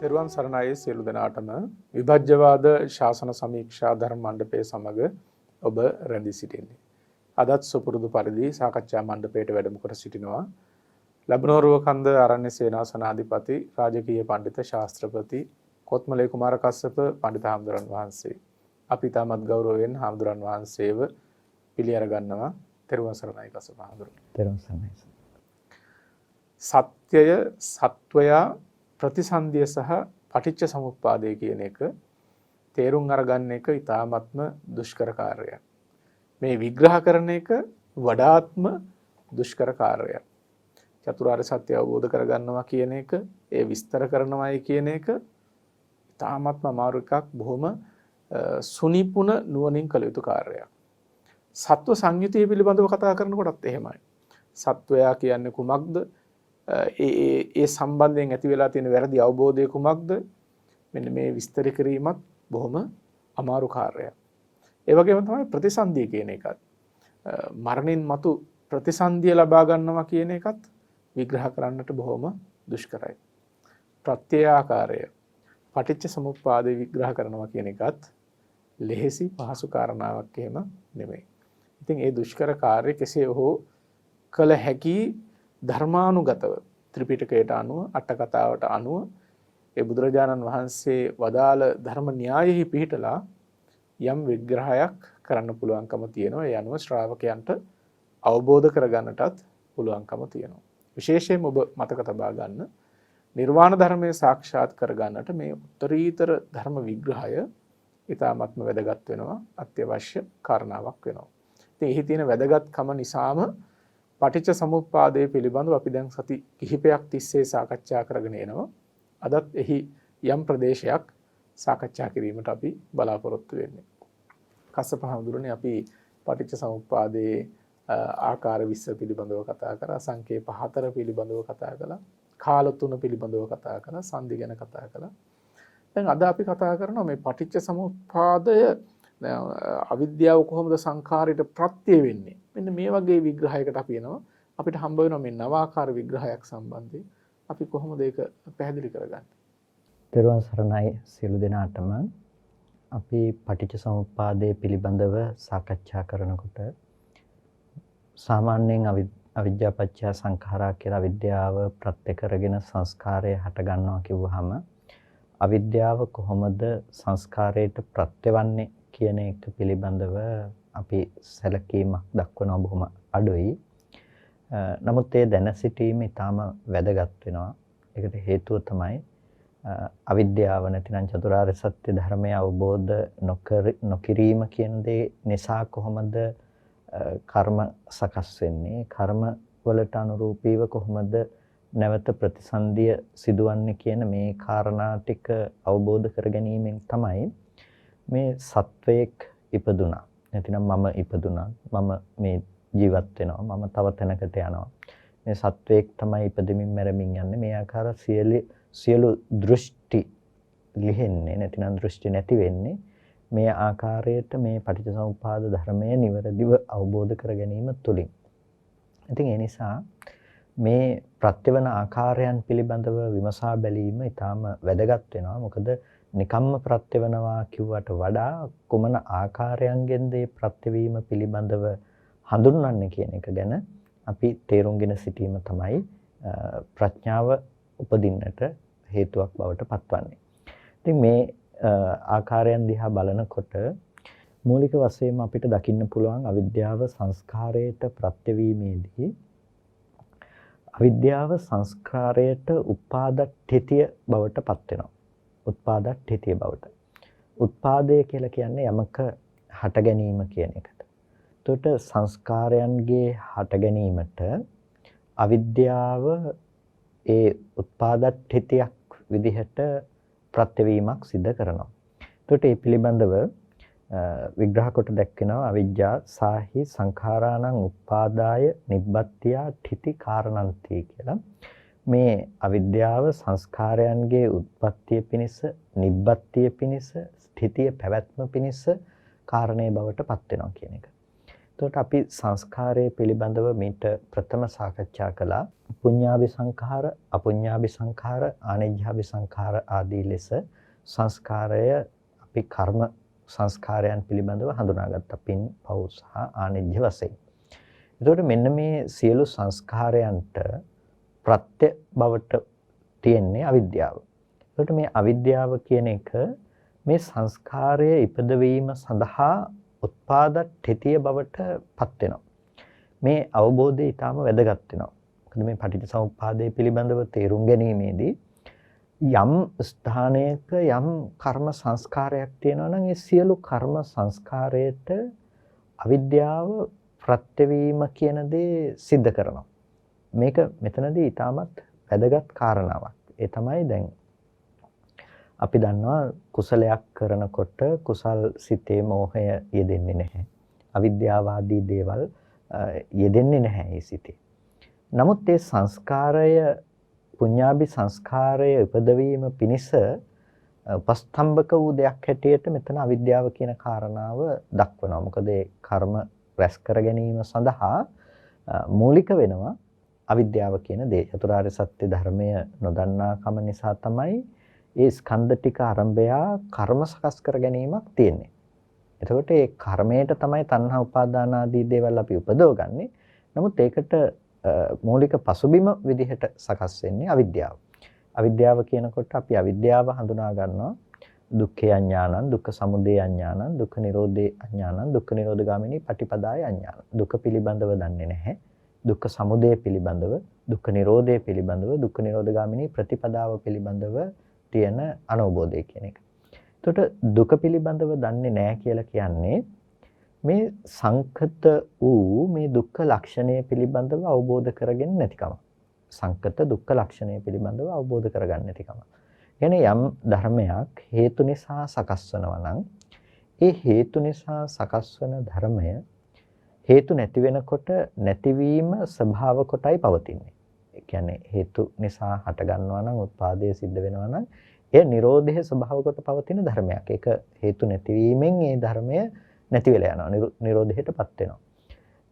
තෙරුවන් සරණයි සියලු දෙනාටම විභජ්‍යවාද ශාසන සමීක්ෂා ධර්ම මණ්ඩපයේ සමග ඔබ රැඳී සිටින්නේ. අදත් සුපුරුදු පරිදි සාකච්ඡා මණ්ඩපයට වැඩම කොට සිටිනවා. ලබනෝරුව කන්ද ආරණ්‍ය සේනාසනාධිපති රාජකීය පඬිත ශාස්ත්‍රපති කොත්මලේ කුමාරකස්සප පඬිත හාමුදුරන් වහන්සේ. අපි තාමත් ගෞරවයෙන් හාමුදුරන් වහන්සේව පිළි අරගන්නවා. තෙරුවන් සරණයි කස්සප හාමුදුරුවෝ. තෙරුවන් සරණයි. සත්‍යය සත්වයා ප්‍රතිසන්දිය සහ පටිච්ච සමුප්පාදය කියන එක තේරුම් අරගන්න එක ඉතාමත්ම දුෂ්කර කාර්යයක්. මේ විග්‍රහ කරන එක වඩාත්ම දුෂ්කර කාර්යයක්. චතුරාර්ය සත්‍ය අවබෝධ කරගන්නවා කියන එක, ඒ විස්තර කරනවායි කියන එක ඉතාමත්ම අමාරු එකක්. බොහොම සුනිපුණ නුවණින් කළ යුතු කාර්යයක්. සත්ව සංයුතිය පිළිබඳව කතා කරනකොටත් එහෙමයි. සත්වයා කියන්නේ කුමක්ද? ඒ සම්බන්ධයෙන් ඇති වෙලා තියෙන වැරදි අවබෝධය කුමක්ද? මෙන්න මේ විස්තර කිරීමත් බොහොම අමාරු කාර්යයක්. ඒ වගේම තමයි ප්‍රතිසන්දිය කියන එකත්. මරණින් මතු ප්‍රතිසන්දිය ලබා ගන්නවා කියන එකත් විග්‍රහ කරන්නට බොහොම දුෂ්කරයි. ප්‍රත්‍යාකාරය පටිච්ච සමුප්පාදේ විග්‍රහ කරනවා කියන එකත් ලෙහෙසි පහසු කාරණාවක් එහෙම නෙමෙයි. ඉතින් ඒ දුෂ්කර කාර්ය කෙසේ හෝ කළ හැකි ධර්මානුගතව ත්‍රිපිටකයට අනුව අට කතාවට අනුව ඒ බුදුරජාණන් වහන්සේ වදාළ ධර්ම න්‍යායෙහි පිහිටලා යම් විග්‍රහයක් කරන්න පුළුවන්කම තියෙනවා. ඒ අනුව ශ්‍රාවකයන්ට අවබෝධ කරගන්නටත් පුළුවන්කම තියෙනවා. විශේෂයෙන්ම ඔබ මතක තබා ගන්න නිර්වාණ ධර්මයේ සාක්ෂාත් කරගන්නට මේ උත්තරීතර ධර්ම විග්‍රහය ඉතාමත්ම වැදගත් වෙනවා. අත්‍යවශ්‍ය කාරණාවක් වෙනවා. ඉතින් එහි තියෙන වැදගත්කම නිසාම පටිච්ච සමුප්පාදයේ පිළිබඳව අපි දැන් සති කිහිපයක් තිස්සේ සාකච්ඡා කරගෙන එනවා. අදත් එහි යම් ප්‍රදේශයක් සාකච්ඡා කිරීමට අපි බලාපොරොත්තු වෙන්නේ. කස්සප හඳුරන්නේ අපි පටිච්ච සමුප්පාදයේ ආකාර 20 පිළිබඳව කතා කරා, සංකේප 4 පිළිබඳව කතා කළා, කාල 3 පිළිබඳව කතා කළා, සංදි ගැන කතා කළා. දැන් අද අපි කතා කරනවා මේ පටිච්ච සමුප්පාදය අවිද්‍යාව කොහොමද සංඛාරයට ප්‍රත්‍ය වෙන්නේ? මෙන්න මේ වගේ විග්‍රහයකට අපි එනවා. අපිට හම්බ වෙනවා මේ නවාකාර විග්‍රහයක් සම්බන්ධයෙන්. අපි කොහොමද ඒක පැහැදිලි කරගන්නේ? තෙරුවන් සරණයි සියලු දෙනාටම. අපි පටිච්ච සමුප්පාදයේ පිළිබඳව සාකච්ඡා කරනකොට සාමාන්‍යයෙන් අවිද්‍යා පත්‍ය සංඛාරා කියලා විද්‍යාව ප්‍රත්‍ය කරගෙන සංස්කාරය හට ගන්නවා කිව්වහම අවිද්‍යාව කොහොමද සංස්කාරයට ප්‍රත්‍යවන්නේ කියන එක පිළිබඳව අපි සැලකීමක් දක්වනවා බොහොම අඩුයි. නමුත් ඒ දැන සිටීම ඊටාම වැදගත් වෙනවා. ඒකට හේතුව තමයි අවිද්‍යාව නැතිනම් චතුරාර්ය සත්‍ය ධර්මය අවබෝධ නොකිරීම කියන දේ නිසා කොහොමද කර්ම සකස් වෙන්නේ? කර්ම වලට අනුරූපීව කොහොමද නැවත ප්‍රතිසන්දිය සිදුවන්නේ කියන මේ කාරණා ටික අවබෝධ කර ගැනීමෙන් තමයි මේ සත්වයක් ඉපදුනා. නැතිනම් මම ඉපදුනා. මම මේ ජීවත් වෙනවා. මම තව තැනකට යනවා. මේ සත්වයක් තමයි ඉපදෙමින් මැරෙමින් යන්නේ. මේ ආකාර සියලු දෘෂ්ටි ලිහෙන්නේ නැතිනම් දෘෂ්ටි නැති වෙන්නේ මේ ආකාරයට මේ පටිච්චසමුප්පාද ධර්මය නිවැරදිව අවබෝධ කර ගැනීම තුළින්. ඉතින් ඒ නිසා මේ ප්‍රත්‍යවන ආකාරයන් පිළිබඳව විමසා බැලීම ඊටාම වැදගත් වෙනවා. මොකද නිකම්ම ප්‍රත්‍යවනවා කිව්වට වඩා කුමන ආකාරයන්ගෙන්ද මේ ප්‍රත්‍යවීම පිළිබඳව හඳුන්වන්නේ කියන එක ගැන අපි තේරුම්ගෙන සිටීම තමයි ප්‍රඥාව උපදින්නට හේතුවක් බවට පත්වන්නේ. ඉතින් මේ ආකාරයන් දිහා බලනකොට මූලික වශයෙන්ම අපිට දකින්න පුළුවන් අවිද්‍යාව සංස්කාරයට ප්‍රත්‍යවීමේදී අවිද්‍යාව සංස්කාරයට උපාදට්ඨිතිය බවට පත් වෙනවා. උත්පාදට්ඨිතිය බවට. උත්පාදය කියලා කියන්නේ යමක හට ගැනීම කියන එකට. එතකොට සංස්කාරයන්ගේ හට ගැනීමට අවිද්‍යාව ඒ උත්පාදට්ඨිතියක් විදිහට ප්‍රත්‍යවීමක් සිදු කරනවා. එතකොට මේ පිළිබඳව විග්‍රහ කොට දැක්වෙනවා අවිජ්ජා සාහි සංඛාරාණං උපාදාය නිබ්බත්තියා ඨිති කාරණන්ති කියලා. මේ අවිද්‍යාව සංස්කාරයන්ගේ උත්පත්තිය පිණිස, නිබ්බත්තිය පිණිස, ස්ථිතිය පැවැත්ම පිණිස කාරණේ බවට පත් වෙනවා කියන එක. එතකොට අපි සංස්කාරය පිළිබඳව මීට ප්‍රථම සාකච්ඡා කළා. පුඤ්ඤාභි සංඛාර, අපුඤ්ඤාභි සංඛාර, ආනෙජ්ජාභි සංඛාර ආදී ලෙස සංස්කාරය අපි කර්ම සංස්කාරයන් පිළිබඳව හඳුනාගත්තා. පින්, පව් සහ ආනෙජ්ජ වශයෙන්. එතකොට මෙන්න මේ සියලු සංස්කාරයන්ට ප්‍රත්‍ය බවට තියෙන්නේ අවිද්‍යාව. එතකොට මේ අවිද්‍යාව කියන එක මේ සංස්කාරය ඉපදවීම සඳහා උත්පාද ඨිතිය බවට පත් වෙනවා. මේ අවබෝධය ඊටාම වැදගත් වෙනවා. මොකද මේ පටිච්චසමුප්පාදය පිළිබඳව තේරුම් ගැනීමේදී යම් ස්ථානයක යම් කර්ම සංස්කාරයක් තියෙනවා නම් ඒ සියලු කර්ම සංස්කාරයට අවිද්‍යාව ප්‍රත්‍යවීම කියන දේ सिद्ध කරනවා. මේක මෙතනදී ඊටමත් වැදගත් කාරණාවක්. ඒ තමයි දැන් අපි දන්නවා කුසලයක් කරනකොට කුසල් සිතේ මෝහය යෙදෙන්නේ නැහැ. අවිද්‍යාව ආදී දේවල් යෙදෙන්නේ නැහැ මේ සිතේ. නමුත් මේ සංස්කාරය පුඤ්ඤාභි සංස්කාරය උපදවීම පිණිස උපස්තම්භක වූ දෙයක් හැටියට මෙතන අවිද්‍යාව කියන කාරණාව දක්වනවා. මොකද ඒ කර්ම රැස් කර ගැනීම සඳහා මූලික වෙනවා අවිද්‍යාව කියන දේ. චතුරාර්ය සත්‍ය ධර්මය නොදන්නාකම නිසා තමයි ඒ ස්කන්ධ ටික ආරම්භය කර්ම සකස් කර ගැනීමක් තියෙන්නේ. එතකොට ඒ කර්මයට තමයි තණ්හා උපාදාන ආදී දේවල් අපි උපදවගන්නේ. නමුත් ඒකට මූලික පසුබිම විදිහට සකස් වෙන්නේ අවිද්‍යාව. අවිද්‍යාව කියනකොට අපි අවිද්‍යාව හඳුනා ගන්නවා දුක්ඛේ අඥානං, දුක්ඛ සමුදය අඥානං, දුක්ඛ නිරෝධේ අඥානං, දුක්ඛ නිරෝධගාමිනී පටිපදාය අඥානං. දුක පිළිබඳව දන්නේ නැහැ. දුක්ඛ සමුදය පිළිබඳව, දුක්ඛ නිරෝධය පිළිබඳව, දුක්ඛ නිරෝධගාමිනී ප්‍රතිපදාව පිළිබඳව තියෙන අනවබෝධය කියන එක. එතකොට දුක පිළිබඳව දන්නේ නැහැ කියලා කියන්නේ මේ සංකත වූ මේ දුක්ඛ ලක්ෂණය පිළිබඳව අවබෝධ කරගෙන නැතිකම. සංකත දුක්ඛ ලක්ෂණය පිළිබඳව අවබෝධ කරගන්න නැතිකම. කියන්නේ යම් ධර්මයක් හේතු නිසා සකස් වෙනවා නම් ඒ හේතු නිසා සකස් වන ධර්මය හේතු නැති වෙනකොට නැතිවීම ස්වභාව කොටයි පවතින්නේ. ඒ කියන්නේ හේතු නිසා හට ගන්නවා නම් උත්පාදය සිද්ධ වෙනවා නම් ඒ නිරෝධයේ ස්වභාව කොට පවතින ධර්මයක්. ඒක හේතු නැතිවීමෙන් ඒ ධර්මය නැති වෙලා යනවා. නිරෝධයටපත් වෙනවා.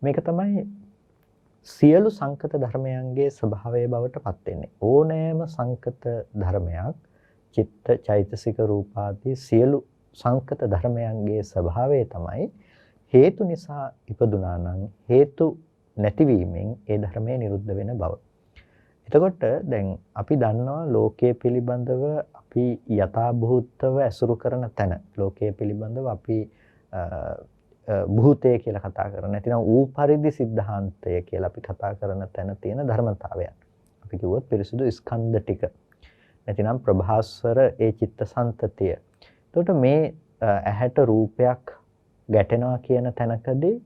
මේක තමයි සියලු සංකත ධර්මයන්ගේ ස්වභාවය බවට පත් වෙන්නේ. ඕනෑම සංකත ධර්මයක් චිත්ත චෛතසික රූපාදී සියලු සංකත ධර්මයන්ගේ ස්වභාවය තමයි හේතු නිසා ඉපදුනා නම් හේතු නැතිවීමෙන් ඒ ධර්මය නිරුද්ධ වෙන බව. එතකොට දැන් අපි දන්නවා ලෝකයේ පිළිබඳව අපි යථාභූතව ඇසුරු කරන තැන ලෝකයේ පිළිබඳව අපි භූතය කියලා කතා කරන නැතිනම් ඌ පරිදි සිද්ධාන්තය කියලා අපි කතා කරන තැන තියෙන ධර්මතාවයන්. අපි කිව්වොත් පිරිසුදු ස්කන්ධ ටික. නැතිනම් ප්‍රභාස්වර ඒ චිත්තසංතතිය. එතකොට මේ ඇහැට රූපයක් ගැටෙනවා කියන තැනකදී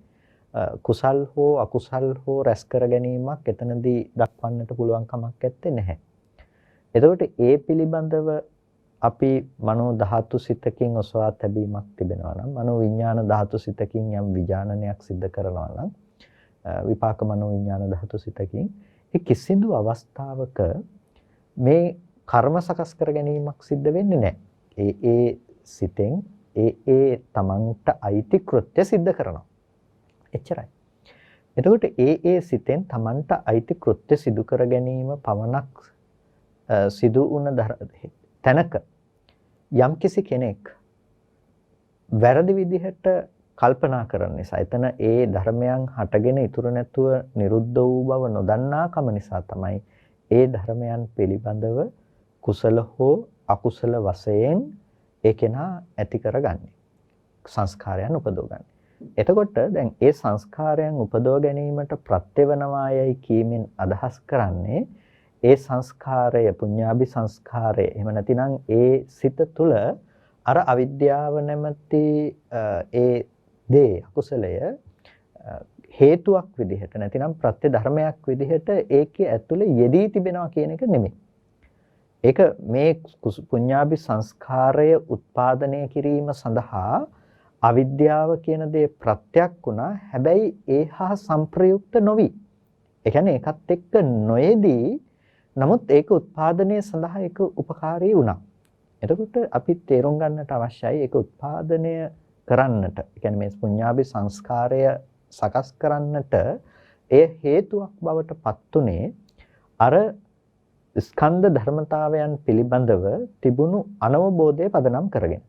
කුසල් හෝ අකුසල් හෝ රැස් කර ගැනීමක් එතනදී දක්වන්නට පුළුවන් කමක් නැත්තේ නැහැ. එතකොට ඒ පිළිබඳව අපි මනෝ ධාතු සිතකින් ඔසවා තැබීමක් තිබෙනවා නම් මනෝ විඥාන ධාතු සිතකින් යම් විඥානනයක් සිද්ධ කරනවා නම් විපාක මනෝ විඥාන ධාතු සිතකින් ඒ කිසිදු අවස්ථාවක මේ කර්ම සකස් කර ගැනීමක් සිද්ධ වෙන්නේ නැහැ. ඒ සිතෙන් ඒ තමන්ට අයිති කෘත්‍ය සිද්ධ කරනවා. එච්චරයි. එතකොට ඒ සිතෙන් තමන්ට අයිති කෘත්‍ය සිදු කර ගැනීම පමණක් සිදු වුණ තැනක යම්කිසි කෙනෙක් වැරදි විදිහට කල්පනා කරන නිසා එතන ඒ ධර්මයන් හටගෙන ඉතුරු නැතුව නිරුද්ධ වූ බව නොදන්නාකම නිසා තමයි ඒ ධර්මයන් පිළිබඳව කුසල හෝ අකුසල වශයෙන් ඒ කෙනා ඇති කරගන්නේ සංස්කාරයන් උපදවගන්නේ. එතකොට දැන් ඒ සංස්කාරයන් උපදව ගැනීමට ප්‍රත්‍ය වනවායයි කීමෙන් අදහස් කරන්නේ ඒ සංස්කාරය පුඤ්ඤාභි සංස්කාරය එහෙම නැතිනම් ඒ සිත තුළ අර අවිද්‍යාව නැමැති ඒ දේ අකුසලය හේතුවක් විදිහට නැතිනම් ප්‍රත්‍ය ධර්මයක් විදිහට ඒකේ ඇතුලේ යෙදී තිබෙනවා කියන එක නෙමෙයි. ඒක මේ පුඤ්ඤාභි සංස්කාරය උත්පාදනය කිරීම සඳහා අවිද්‍යාව කියන දේ ප්‍රත්‍යක් වුණා. හැබැයි ඒ හා සංප්‍රයුක්ත නොවි. ඒ කියන්නේ ඒකත් එක්ක නොයේදී නමුත් ඒක උත්පාදනය සඳහා ඒක උපකාරී වුණා. එතකොට අපි තේරුම් ගන්නට අවශ්‍යයි ඒක උත්පාදනය කරන්නට. ඒ කියන්නේ මේ පුඤ්ඤාභි සංස්කාරය සකස් කරන්නට එය හේතුවක් බවට පත්ුනේ අර ස්කන්ධ ධර්මතාවයන් පිළිබඳව තිබුණු අනවබෝධය පදනම් කරගෙන.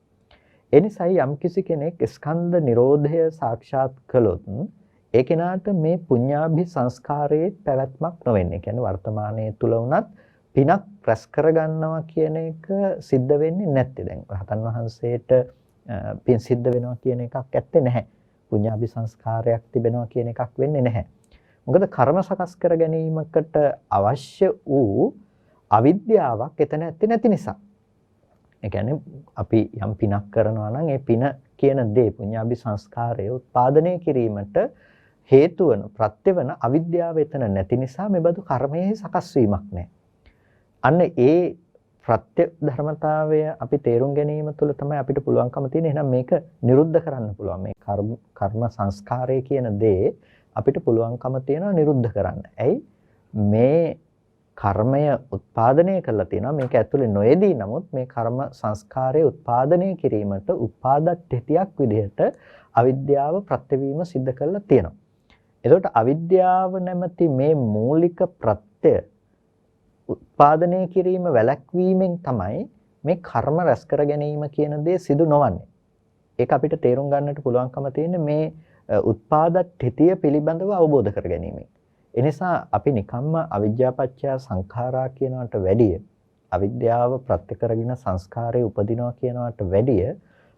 ඒ නිසායි යම්කිසි කෙනෙක් ස්කන්ධ නිරෝධය සාක්ෂාත් කළොත් ඒ කෙනාට මේ පුඤ්ඤාභි සංස්කාරයේ පැවැත්මක් නොවෙන්නේ. කියන්නේ වර්තමානයේ තුල වුණත් පිනක් රැස් කරගන්නවා කියන එක සිද්ධ වෙන්නේ නැත්තේ. දැන් රහතන් වහන්සේට පින් සිද්ධ වෙනවා කියන එකක් ඇත්තේ නැහැ. පුඤ්ඤාභි සංස්කාරයක් තිබෙනවා කියන එකක් වෙන්නේ නැහැ. මොකද කර්ම සකස් කර ගැනීමකට අවශ්‍ය වූ අවිද්‍යාවක් එතන ඇත්තේ නැති නිසා. ඒ කියන්නේ අපි යම් පිනක් කරනවා නම් ඒ පින කියන දේ පුඤ්ඤාභි සංස්කාරය උත්පාදනය කිරීමට හේතු වන ප්‍රත්‍ය වන අවිද්‍යාව එතන නැති නිසා මෙබඳු කර්මයේ සකස් වීමක් නැහැ. අන්න ඒ ප්‍රත්‍ය ධර්මතාවය අපි තේරුම් ගැනීම තුළ තමයි අපිට පුළුවන්කම තියෙන්නේ. එහෙනම් මේක නිරුද්ධ කරන්න පුළුවන්. මේ කර්ම සංස්කාරය කියන දේ අපිට පුළුවන්කම තියෙනවා නිරුද්ධ කරන්න. ඇයි? මේ කර්මය උත්පාදනය කරලා තියෙනවා. මේක ඇතුලේ නොයේදී නමුත් මේ කර්ම සංස්කාරය උත්පාදනය කිරීමට උපාදට්ඨිතියක් විදිහට අවිද්‍යාව ප්‍රත්‍යවීම සිද්ධ කරලා තියෙනවා. එතකොට අවිද්‍යාව නැමැති මේ මූලික ප්‍රත්‍ය උත්පාදනය කිරීම වැළැක්වීමෙන් තමයි මේ කර්ම රැස් කර ගැනීම කියන දේ සිදු නොවන්නේ. ඒක අපිට තේරුම් ගන්නට පුළුවන්කම තියෙන්නේ මේ උත්පාදට්ඨිතිය පිළිබඳව අවබෝධ කර ගැනීමෙන්. එනිසා අපි නිකම්ම අවිද්‍යාපච්චය සංඛාරා කියනවට වැඩිය අවිද්‍යාව ප්‍රත්‍ය කරගෙන සංස්කාරය උපදිනවා කියනවට වැඩිය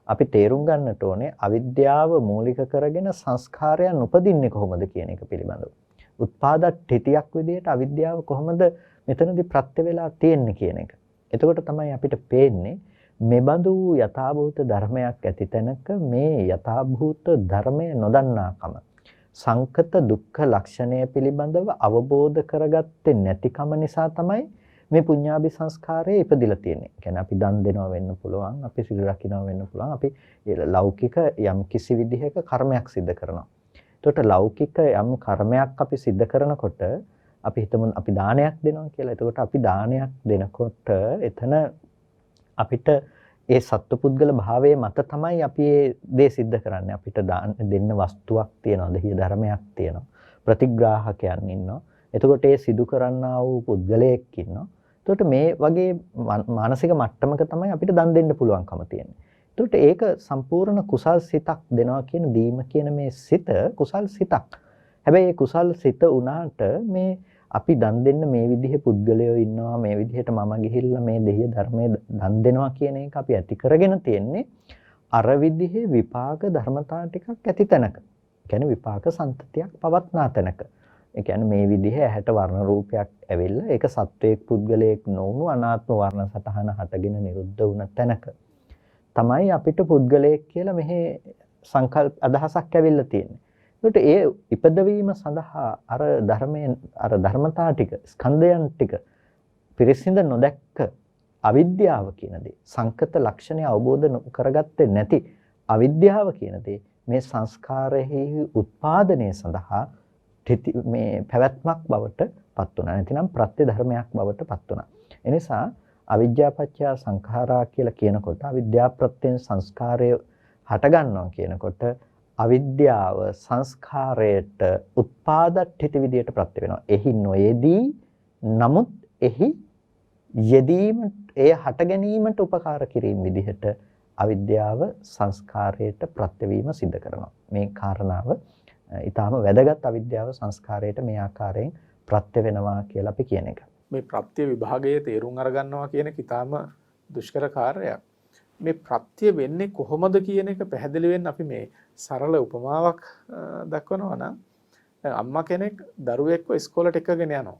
අපි තේරුම් ගන්නට ඕනේ අවිද්‍යාව මූලික කරගෙන සංස්කාරයන් උපදින්නේ කොහොමද කියන එක පිළිබඳව. උත්පාදට්ඨිතියක් විදිහට අවිද්‍යාව කොහොමද මෙතනදී ප්‍රත්‍ය වෙලා තියෙන්නේ කියන එක. එතකොට තමයි අපිට පේන්නේ මෙබඳු යථාභූත ධර්මයක් ඇති තැනක මේ යථාභූත ධර්මය නොදන්නාකම සංකත දුක්ඛ ලක්ෂණය පිළිබඳව අවබෝධ කරගත්තේ නැතිකම නිසා තමයි මේ පුඤ්ඤාභි සංස්කාරයේ ඉපදිලා තියෙන්නේ. කියන්නේ අපි දන් දෙනවා වෙන්න පුළුවන්, අපි සිල් රකින්නවා වෙන්න පුළුවන්, අපි ලෞකික යම් කිසි විදිහක කර්මයක් සිද්ධ කරනවා. එතකොට ලෞකික යම් කර්මයක් අපි සිද්ධ කරනකොට අපි හිතමු අපි දානයක් දෙනවා කියලා. එතකොට අපි දානයක් දෙනකොට එතන අපිට ඒ සත්පුද්ගල භාවයේ මත තමයි අපි මේ දේ සිද්ධ කරන්නේ. අපිට දෙන්න වස්තුවක් තියෙනවා, දෙහිය ධර්මයක් තියෙනවා. ප්‍රතිග්‍රාහකයන් ඉන්නවා. එතකොට ඒ සිදු කරන්නා වූ පුද්ගලයෙක් ඉන්නවා. එතකොට මේ වගේ මානසික මට්ටමක තමයි අපිට දන් දෙන්න පුළුවන්කම තියෙන්නේ. එතකොට ඒක සම්පූර්ණ කුසල් සිතක් දෙනවා කියන දීම කියන මේ සිත කුසල් සිතක්. හැබැයි මේ කුසල් සිත උනාට මේ අපි දන් දෙන්න මේ විදිහේ පුද්ගලයෝ ඉන්නවා, මේ විදිහට මම ගිහිල්ලා මේ දෙහිය ධර්මයේ දන් දෙනවා කියන එක අපි ඇති කරගෙන තියෙන්නේ අර විදිහේ විපාක ධර්මතා ටිකක් ඇති තැනක. ඒ කියන්නේ විපාක සම්තතියක් පවත්නා තැනක. ඒ කියන්නේ මේ විදිහේ ඇහැට වර්ණ රූපයක් ඇවිල්ලා ඒක සත්වයක් පුද්ගලයෙක් නොවුණු අනාත්ම වර්ණ සටහන හටගෙන නිරුද්ධ වුණ තැනක තමයි අපිට පුද්ගලයෙක් කියලා මෙහි සංකල්ප අදහසක් ඇවිල්ලා තියෙන්නේ. ඒකට ඒ ඉපදවීම සඳහා අර ධර්මයෙන් අර ධර්මතා ටික ස්කන්ධයන් ටික පිරිසිඳ නොදැක්ක අවිද්‍යාව කියන දේ සංකත ලක්ෂණය අවබෝධ කරගත්තේ නැති අවිද්‍යාව කියන දේ මේ සංස්කාරෙහි උත්පාදනය සඳහා මේ පැවැත්මක් බවට පත් වුණා. නැතිනම් ප්‍රත්‍ය ධර්මයක් බවට පත් වුණා. එනිසා අවිද්‍යාපච්චය සංඛාරා කියලා කියනකොට අවිද්‍යා ප්‍රත්‍යයෙන් සංස්කාරය හට ගන්නවා කියනකොට අවිද්‍යාව සංස්කාරයට උත්පාදට්ඨිත විදියට ප්‍රත්‍ය වෙනවා. එහි නොයේදී නමුත් එහි යෙදීම ඒ හට ගැනීමට උපකාර කිරීම විදිහට අවිද්‍යාව සංස්කාරයට ප්‍රත්‍යවීම සිද්ධ කරනවා. මේ කාරණාව ඊටාම වැදගත් අවිද්‍යාව සංස්කාරයට මේ ආකාරයෙන් ප්‍රත්‍ය වෙනවා කියලා අපි කියන එක. මේ ප්‍රත්‍ය විභාගයේ තේරුම් අරගන්නවා කියන එක ඊටාම දුෂ්කර කාර්යයක්. මේ ප්‍රත්‍ය වෙන්නේ කොහොමද කියන එක පැහැදිලි වෙන්න අපි මේ සරල උපමාවක් දක්වනවා නම් දැන් අම්මා කෙනෙක් දරුවෙක්ව ඉස්කෝලේට එකගෙන යනවා.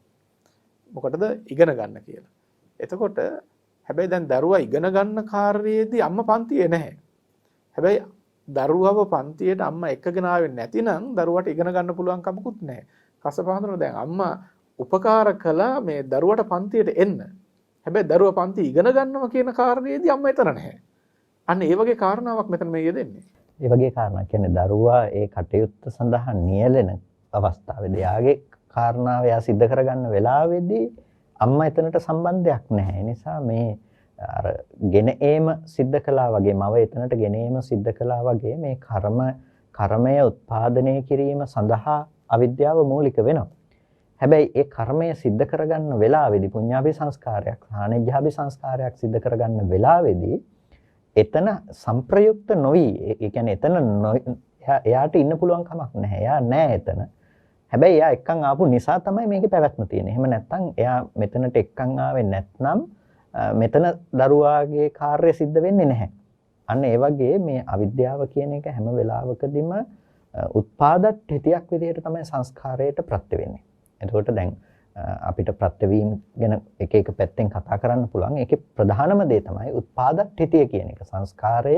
මොකටද? ඉගෙන ගන්න කියලා. එතකොට හැබැයි දැන් දරුවා ඉගෙන ගන්න කාර්යයේදී අම්මා පන්තියේ නැහැ. හැබැයි දරුවව පන්තියට අම්මා එක්කගෙන ආවේ නැතිනම් දරුවට ඉගෙන ගන්න පුළුවන් කමකුත් නැහැ. කසපහඳුන දැන් අම්මා උපකාර කළා මේ දරුවට පන්තියට එන්න. හැබැයි දරුවා පන්ති ඉගෙන ගන්නවා කියන කාරණේදී අම්මා එතන නැහැ. අන්න ඒ වගේ කාරණාවක් මෙතන මේ යෙදෙන්නේ. ඒ වගේ කාරණා කියන්නේ දරුවා ඒ කටයුත්ත සඳහා නියැලෙන අවස්ථාවේදී යාගේ කාරණාව එයා සිද්ධ කරගන්න වෙලාවේදී අම්මා එතනට සම්බන්ධයක් නැහැ. නිසා මේ අර ගෙන ඒම සිද්ධ කළා වගේ මව එතනට ගෙන ඒම සිද්ධ කළා වගේ මේ කර්මය උත්පාදනය කිරීම සඳහා අවිද්‍යාව මූලික වෙනවා. හැබැයි ඒ කර්මය සිද්ධ කරගන්න වෙලාවේදී පුඤ්ඤාභි සංස්කාරයක්, ආනෙජ්ජාභි සංස්කාරයක් සිද්ධ කරගන්න වෙලාවේදී එතන සංප්‍රයුක්ත නොවි, ඒ කියන්නේ එතන එයාට ඉන්න පුළුවන් කමක් නැහැ. එයා නැහැ එතන. හැබැයි එයා එක්කන් ආපු නිසා තමයි මේකේ පැවැත්ම තියෙන්නේ. එහෙම නැත්නම් එයා මෙතනට එක්කන් ආවේ නැත්නම් මෙතන දරුවාගේ කාර්ය සිද්ධ වෙන්නේ නැහැ. අන්න ඒ වගේ මේ අවිද්‍යාව කියන එක හැම වෙලාවකදීම උත්පාදට්ඨිතියක් විදිහට තමයි සංස්කාරයට ප්‍රත්‍ය වෙන්නේ. එතකොට දැන් අපිට ප්‍රත්‍යවීම ගැන එක එක පැත්තෙන් කතා කරන්න පුළුවන්. ඒකේ ප්‍රධානම දේ තමයි උත්පාදට්ඨිතිය කියන එක. සංස්කාරය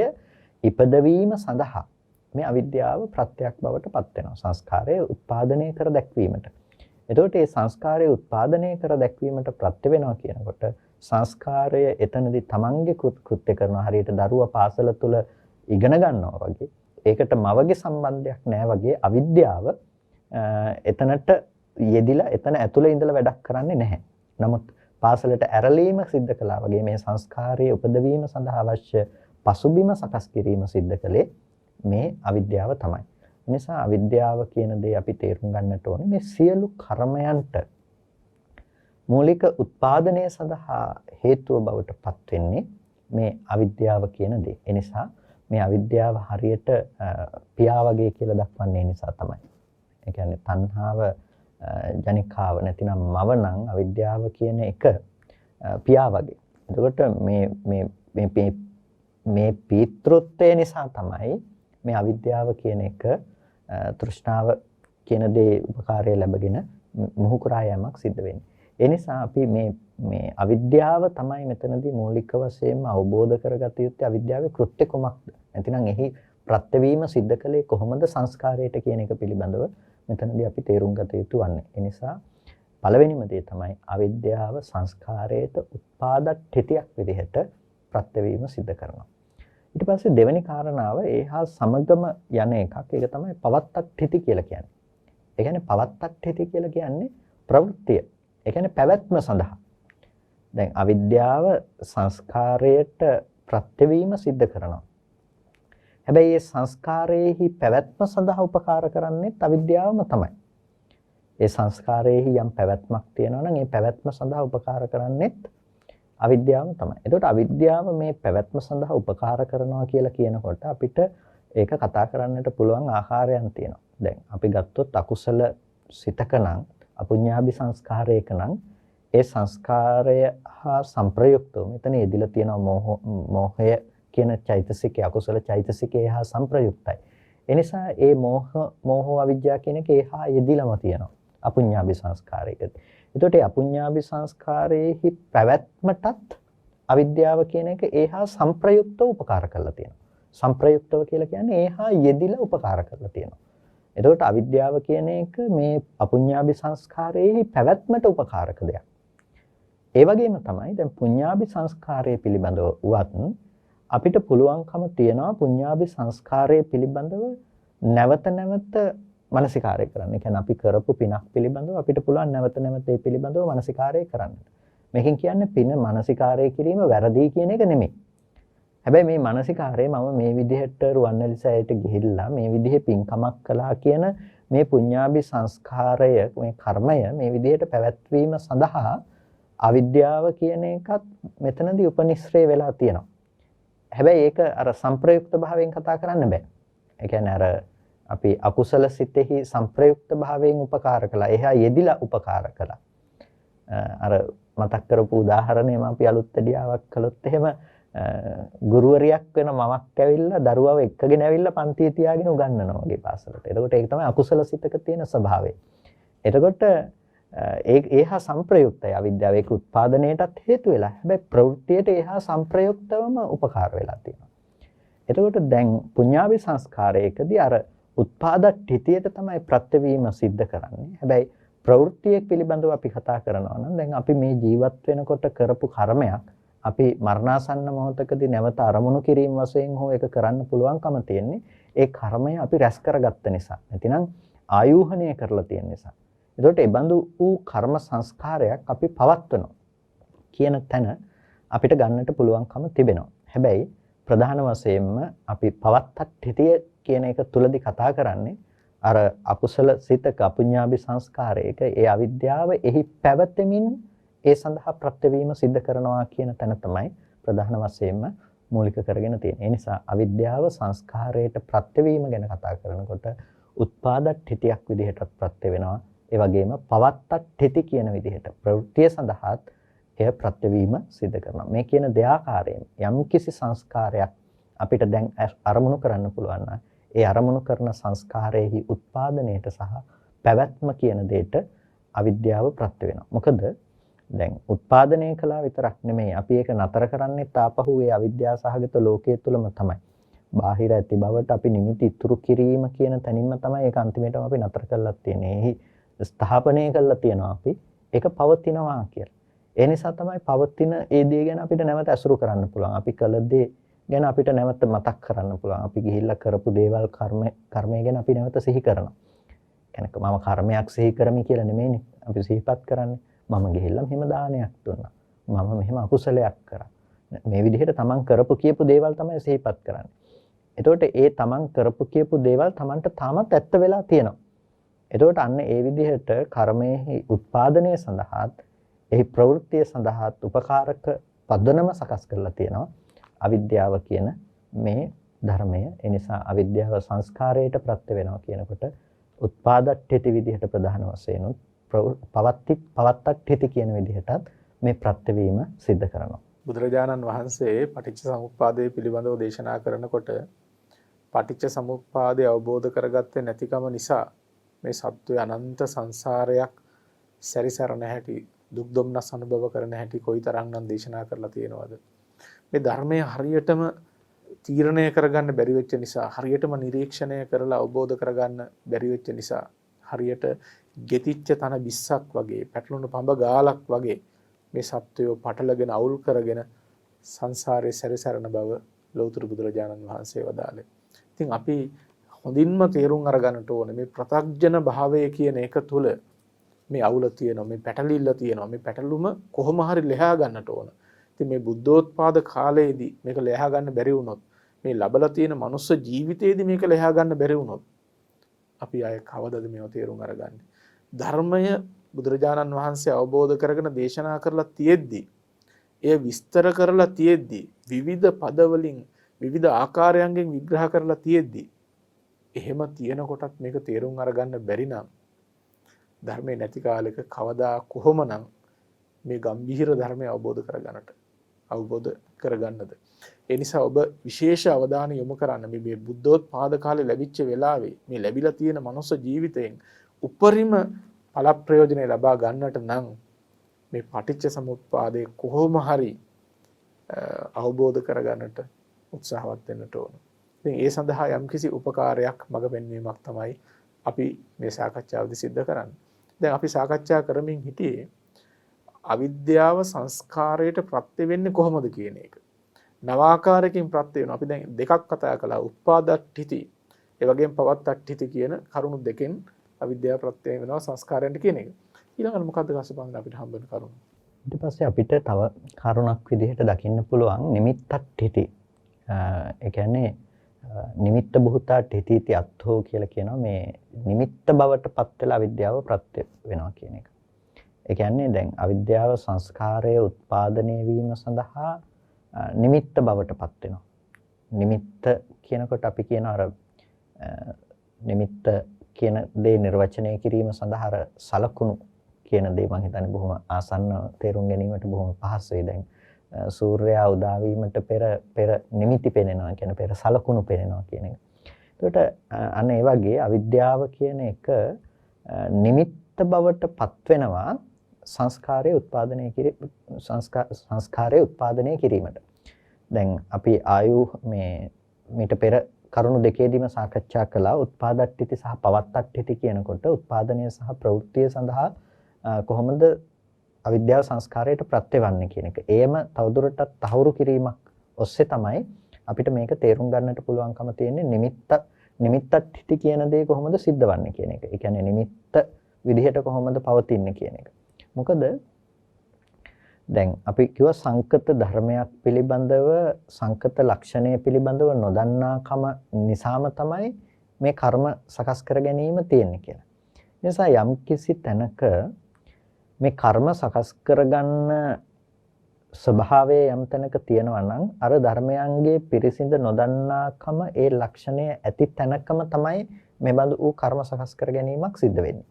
ඉපදවීම සඳහා මේ අවිද්‍යාව ප්‍රත්‍යක් බවට පත් වෙනවා. සංස්කාරය උත්පාදනය කර දැක්වීමට. එතකොට මේ සංස්කාරය උත්පාදනය කර දැක්වීමට ප්‍රත්‍ය වෙනවා කියනකොට සංස්කාරය එතනදී තමන්ගේ කෘත්‍ය කරනවා. හරියට දරුවා පාසල තුල ඉගෙන ගන්නවා වගේ. ඒකට මවගේ සම්බන්ධයක් නැහැ වගේ අවිද්‍යාව එතනට යෙදිලා එතන ඇතුළේ ඉඳලා වැඩක් කරන්නේ නැහැ. නමුත් පාසලට ඇරලීම සිද්ධ කළා වගේ මේ සංස්කාරයේ උපදවීම සඳහා අවශ්‍ය පසුබිම සකස් කිරීම සිද්ධ කළේ මේ අවිද්‍යාව තමයි. ඒ නිසා අවිද්‍යාව කියන දේ අපි තේරුම් ගන්නට ඕනේ මේ සියලු කර්මයන්ට මූලික උත්පාදනය සඳහා හේතුව බවට පත් වෙන්නේ මේ අවිද්‍යාව කියන දේ. ඒ නිසා මේ අවිද්‍යාව හරියට පියා වගේ කියලා දක්වන්නේ නිසා තමයි. ඒ කියන්නේ තණ්හාව ජනිකාව නැතිනම් මව නම් අවිද්‍යාව කියන එක පියා වගේ. එතකොට මේ පීතෘත්වය නිසා තමයි මේ අවිද්‍යාව කියන එක තෘෂ්ණාව කියන දේ උපකාරය ලැබගෙන මොහු කරා යෑමක් සිද්ධ වෙන්නේ. ඒ නිසා අපි මේ අවිද්‍යාව තමයි මෙතනදී මූලික වශයෙන්ම අවබෝධ කරගත යුත්තේ. අවිද්‍යාවේ කෘත්‍ය කුමක්ද? නැතිනම් එහි ප්‍රත්‍යවීම සිද්ධ කළේ කොහොමද සංස්කාරයට කියන එක පිළිබඳව මෙතනදී අපි තේරුම් ගත යුතු වන්නේ. ඒ නිසා පළවෙනිම දේ තමයි අවිද්‍යාව සංස්කාරයට උත්පාදට්ඨිතියක් විදිහට ප්‍රත්‍යවීම සිද්ධ කරනවා. ඊට පස්සේ දෙවෙනි කාරණාව ඒහා සමගම යන එකක්. ඒක තමයි පවත්තට්ඨිති කියලා කියන්නේ. ඒ කියන්නේ පවත්තට්ඨිති කියලා කියන්නේ ප්‍රවෘත්තිය. ඒ කියන්නේ පැවැත්ම සඳහා. දැන් අවිද්‍යාව සංස්කාරයට ප්‍රත්‍යවීම සිද්ධ කරනවා. හැබැයි මේ සංස්කාරයේහි පැවැත්ම සඳහා උපකාර කරන්නේ අවිද්‍යාවම තමයි. ඒ සංස්කාරයේහි යම් පැවැත්මක් තියෙනවා නම් ඒ පැවැත්ම සඳහා උපකාර කරන්නේත් අවිද්‍යාවම තමයි. එතකොට අවිද්‍යාව මේ පැවැත්ම සඳහා උපකාර කරනවා කියලා කියනකොට අපිට ඒක කතා කරන්නට පුළුවන් ආකාරයන් තියෙනවා. දැන් අපි ගත්තොත් අකුසල සිතක නම් අපුඤ්ඤාභි සංස්කාරයක නම් ඒ සංස්කාරය හා සංප්‍රයුක්තව මෙතන යෙදිලා තියෙන මෝහය කියන චෛතසිකය අකුසල චෛතසිකය හා සංප්‍රයුක්තයි. ඒ නිසා ඒ මෝහ අවිද්‍යාව කියන එක ඒහා යෙදිලාම තියෙනවා අපුඤ්ඤාභි සංස්කාරයකදී. එතකොට ඒ අපුඤ්ඤාභි සංස්කාරයේහි පැවැත්මටත් අවිද්‍යාව කියන එක ඒහා සංප්‍රයුක්තව උපකාර කරලා තියෙනවා. සංප්‍රයුක්තව කියලා කියන්නේ ඒහා යෙදිලා උපකාර කරලා තියෙනවා. එතකොට අවිද්‍යාව කියන එක මේ අපුඤ්ඤාභි සංස්කාරයේහි පැවැත්මට උපකාරක දෙයක්. ඒ වගේම තමයි දැන් පුඤ්ඤාභි සංස්කාරය පිළිබඳව උවත් අපිට පුළුවන්කම තියනවා පුඤ්ඤාභි සංස්කාරය පිළිබඳව නැවත නැවත මනසිකාරය කරන්න. ඒ කියන්නේ අපි කරපු පිනක් පිළිබඳව අපිට පුළුවන් නැවත නැවත ඒ පිළිබඳව මනසිකාරය කරන්න. මේකෙන් කියන්නේ පින මනසිකාරය කිරීම වැරදි කියන එක නෙමෙයි. හැබැයි මේ මනසිකාරය මම මේ විදිහට රුවන්වැලිසෑයට ගිහිල්ලා මේ විදිහේ පින්කමක් කළා කියන මේ පුඤ්ඤාභි සංස්කාරය මේ කර්මය මේ විදිහට පැවැත්වීම සඳහා අවිද්‍යාව කියන එකත් මෙතනදී උපනිශ්‍රේ වෙලා තියෙනවා. හැබැයි ඒක අර සංප්‍රයුක්ත භාවයෙන් කතා කරන්න බෑ. ඒ කියන්නේ අර අපි අකුසල සිතෙහි සංප්‍රයුක්ත භාවයෙන් උපකාර කළා. එහා යෙදිලා උපකාර කළා. අර මතක් කරපු උදාහරණය මම අපි අලුත් ඇඩියාවක් කළොත් එහෙම ගුරුවරියක් වෙන මමක් ඇවිල්ලා දරුවව එක්කගෙන ඇවිල්ලා පන්තියේ තියාගෙන උගන්වනවා වගේ පාසලට. එතකොට ඒක තමයි අකුසල සිතක තියෙන ස්වභාවය. එතකොට ඒහා සංප්‍රයුක්තයි අවිද්‍යාව ඒක උත්පාදනයටත් හේතු වෙලා. හැබැයි ප්‍රවෘත්තියට ඒහා සංප්‍රයුක්තවම උපකාර වෙලා තියෙනවා. එතකොට දැන් පුඤ්ඤාභි සංස්කාරයකදී අර උත්පාදට්ඨිතියට තමයි ප්‍රත්‍යවීම සිද්ධ කරන්නේ. හැබැයි ප්‍රවෘත්තිය පිළිබඳව අපි කතා කරනවා නම් දැන් අපි මේ ජීවත් වෙනකොට කරපු කර්මයක් අපි මරණාසන්න මොහොතකදී නැවත අරමුණු කිරීම වශයෙන් හෝ ඒක කරන්න පුළුවන්කම තියෙන්නේ ඒ කර්මය අපි රැස් කරගත්ත නිසා. නැතිනම් ආයෝහණය කරලා තියෙන නිසා. එතකොට ඒ බඳු වූ කර්ම සංස්කාරයක් අපි පවත්වනවා කියන තැන අපිට ගන්නට පුළුවන්කම තිබෙනවා. හැබැයි ප්‍රධාන වශයෙන්ම අපි පවත්තට්ඨිතිය කියන එක තුලදී කතා කරන්නේ අර අකුසල සිතක අපුඤ්ඤාභි සංස්කාරයක ඒ අවිද්‍යාව එහි පැවතෙමින් ඒ සඳහා ප්‍රත්‍යවීම සිද්ධ කරනවා කියන තැන තමයි ප්‍රධාන වශයෙන්ම මූලික කරගෙන තියෙන්නේ. ඒ නිසා අවිද්‍යාව සංස්කාරයට ප්‍රත්‍යවීම ගැන කතා කරනකොට උත්පාදට්ඨිතියක් විදිහට ප්‍රත්‍ය වෙනවා. ඒ වගේම පවත්තට්ඨිති කියන විදිහට ප්‍රවෘත්තිය සඳහාත් එය ප්‍රත්‍යවීම සිද්ධ කරනවා. මේ කියන දෙආකාරයෙන් යම්කිසි සංස්කාරයක් අපිට දැන් අරමුණු කරන්න පුළුවන් නම් ඒ අරමුණු කරන සංස්කාරයේහි උත්පාදනයට සහ පැවැත්ම කියන දෙයට අවිද්‍යාව ප්‍රත්‍ය වෙනවා. මොකද දැන් උත්පාදනය කළා විතරක් නෙමෙයි අපි ඒක නතර කරන්නේ තාපහු ඒ අවිද්‍යාව සහගත ලෝකයේ තුලම තමයි. බාහිර ඇති බවට අපි නිමිති ඉතුරු කිරීම කියන තැනින්ම තමයි ඒක අන්තිමටම අපි නතර කරලා තියෙන්නේ. එහි ස්ථාපනය කරලා තියෙනවා අපි ඒක පවතිනවා කියලා. ඒ නිසා තමයි පවතින ඒ දේ ගැන අපිට නැවත අසුරු කරන්න පුළුවන්. අපි කළ දේ ගැන අපිට නැවත මතක් කරන්න පුළුවන්. අපි ගිහිල්ලා කරපු දේවල් කර්මය ගැන අපි නැවත සිහි කරනවා. කියන්නේ මම කර්මයක් සිහි කරමි කියලා නෙමෙයිනේ. අපි සිහිපත් කරන්නේ මම ගිහිල්ලා මෙහෙම දානයක් දුන්නා. මම මෙහෙම අකුසලයක් කරා. මේ විදිහට තමන් කරපු කියපු දේවල් තමයි සිහිපත් කරන්නේ. එතකොට ඒ තමන් කරපු කියපු දේවල් තමන්ට තාමත් ඇත්ත වෙලා තියෙනවා. එතකොට අන්න ඒ විදිහට කර්මයේ උත්පාදනය සඳහාත් එහි ප්‍රවෘත්තිය සඳහාත් උපකාරක පදනම සකස් කරලා තියෙනවා අවිද්‍යාව කියන මේ ධර්මය. ඒ නිසා අවිද්‍යාව සංස්කාරයට ප්‍රත්‍ය වෙනවා කියනකොට උත්පාදට්ඨිති විදිහට ප්‍රධාන වශයෙන් පවත්තට්ඨිති කියන විදිහටත් මේ ප්‍රත්‍යවීම සිද්ධ කරනවා. බුදුරජාණන් වහන්සේ පටිච්ච සමුප්පාදය පිළිබඳව දේශනා කරනකොට පටිච්ච සමුප්පාදය අවබෝධ කරගත්තේ නැතිකම නිසා මේ සත්වය අනන්ත සංසාරයක් සැරිසරන හැටි දුක් දුම්නස් අනුභව කරන හැටි කොයිතරම්නම් දේශනා කරලා තියෙනවද? මේ ධර්මය හරියටම තීරණය කරගන්න බැරි වෙච්ච නිසා, හරියටම නිරීක්ෂණය කරලා අවබෝධ කරගන්න බැරි වෙච්ච නිසා, හරියට ගෙතිච්ච තන බිස්සක් වගේ, පැටලුණු පඹ ගාලක් වගේ මේ සත්වයෝ පටලගෙන අවුල් කරගෙන සංසාරේ සැරිසරන බව ලෞතර බුදුරජාණන් වහන්සේ වදාළේ. ඉතින් අපි හොඳින්ම තේරුම් අරගන්නට ඕනේ මේ ප්‍රත්‍යඥ භාවය කියන එක තුල මේ අවුල තියෙනවා, මේ පැටලිල්ල තියෙනවා. මේ පැටලුම කොහොම හරි ලෙහා ගන්නට ඕන. ඉතින් මේ බුද්ධෝත්පාද කාලයේදී මේක ලෙහා ගන්න බැරි වුණොත්, මේ ලබලා තියෙන මනුස්ස ජීවිතයේදී මේක ලෙහා ගන්න බැරි වුණොත් අපි ආයේ කවදද මේව තේරුම් අරගන්නේ? ධර්මය බුදුරජාණන් වහන්සේ අවබෝධ කරගෙන දේශනා කරලා තියෙද්දි, එය විස්තර කරලා තියෙද්දි, විවිධ පදවලින් විවිධ ආකාරයන්ගෙන් විග්‍රහ කරලා තියෙද්දි, එහෙම තියෙන කොටත් මේක තේරුම් අරගන්න බැරි නම් ධර්මයේ නැති කාලෙක කවදා කොහොමනම් මේ ගම්භීර ධර්මය අවබෝධ කරගන්නද? ඒ නිසා ඔබ විශේෂ අවධානය යොමු කරන්න මේ බුද්ධෝත්පාද කාලේ ලැබිච්ච වෙලාවේ මේ ලැබිලා තියෙන මනුස්ස ජීවිතයෙන් උපරිම ඵල ප්‍රයෝජනෙ ලබා ගන්නට නම් මේ පටිච්ච සමුප්පාදේ කොහොම හරි අවබෝධ කරගන්නට උත්සාහවත් වෙන්නට ඕන. ඉතින් ඒ සඳහා යම්කිසි උපකාරයක් මඟ පෙන්වීමක් තමයි අපි මේ සාකච්ඡාවේදී සිද්ධ කරන්නේ. දැන් අපි සාකච්ඡා කරමින් හිටියේ අවිද්‍යාව සංස්කාරයට ප්‍රත්‍ය වෙන්නේ කොහොමද කියන එක. නවාකාරයකින් ප්‍රත්‍ය වෙනවා. අපි දැන් දෙකක් කතා කළා. උත්පාදට්ඨිති, ඒ වගේම පවත්තට්ඨිති කියන කරුණු දෙකෙන් අවිද්‍යාව ප්‍රත්‍ය වෙනවා සංස්කාරයන්ට කියන එක. ඊළඟට මොකද්ද කසපන් අපිට හම්බෙන කරුණ? ඊට පස්සේ අපිට තව කරුණක් විදිහට දකින්න පුළුවන් නිමිත්තට්ඨිති. ඒ කියන්නේ නිමිත්ත බුතා ඨිතිති අත්ථෝ කියලා කියනවා. මේ නිමිත්ත බවට පත් වෙලා අවිද්‍යාව ප්‍රත්‍ය වෙනවා කියන එක. ඒ කියන්නේ දැන් අවිද්‍යාව සංස්කාරයේ උත්පාදනය වීම සඳහා නිමිත්ත බවට පත් වෙනවා. නිමිත්ත කියනකොට අපි කියන අර නිමිත්ත කියන දේ නිර්වචනය කිරීම සඳහා අර සලකුණු කියන දේ මම හිතන්නේ බොහොම ආසන්න තේරුම් ගැනීමට බොහොම පහසුයි. දැන් සූර්යයා උදා වීමට පෙර නිමිති පෙනෙනවා කියන පෙර සලකුණු පෙනෙනවා කියන එක. ඒකට අන්න ඒ වගේ අවිද්‍යාව කියන එක නිමිත්ත බවට පත් වෙනවා සංස්කාරයේ උත්පාදනය කිරීමට. දැන් අපි ආයු මීට පෙර කරුණු දෙකේදීම සාකච්ඡා කළා උත්පාදට්ඨිති සහ පවත්තට්ඨිති කියනකොට උත්පාදනය සහ ප්‍රවෘත්තිය සඳහා කොහොමද අවිද්‍යාව සංස්කාරයට ප්‍රත්‍ය වන්නේ කියන එක. ඒම තවදුරටත් තහවුරු කිරීමක් ඔස්සේ තමයි අපිට මේක තේරුම් ගන්නට පුළුවන්කම තියෙන්නේ නිමිත්තට්ඨිති කියන දේ කොහොමද සිද්ධ වන්නේ කියන එක. ඒ කියන්නේ නිමිත්ත විදිහට කොහොමද පවතින්නේ කියන එක. මොකද දැන් අපි කිව්වා සංකත ධර්මයක් පිළිබඳව සංකත ලක්ෂණය පිළිබඳව නොදන්නාකම නිසාම තමයි මේ කර්ම සකස් කර ගැනීම තියෙන්නේ කියලා. ඒ නිසා යම්කිසි තැනක මේ කර්ම සකස් කරගන්න ස්වභාවය යම් තැනක තියෙනවා නම් අර ධර්මයන්ගේ පිරිසිඳ නොදන්නාකම ඒ ලක්ෂණය ඇති තැනකම තමයි මේ බඳු වූ කර්ම සකස් කර ගැනීමක් සිද්ධ වෙන්නේ.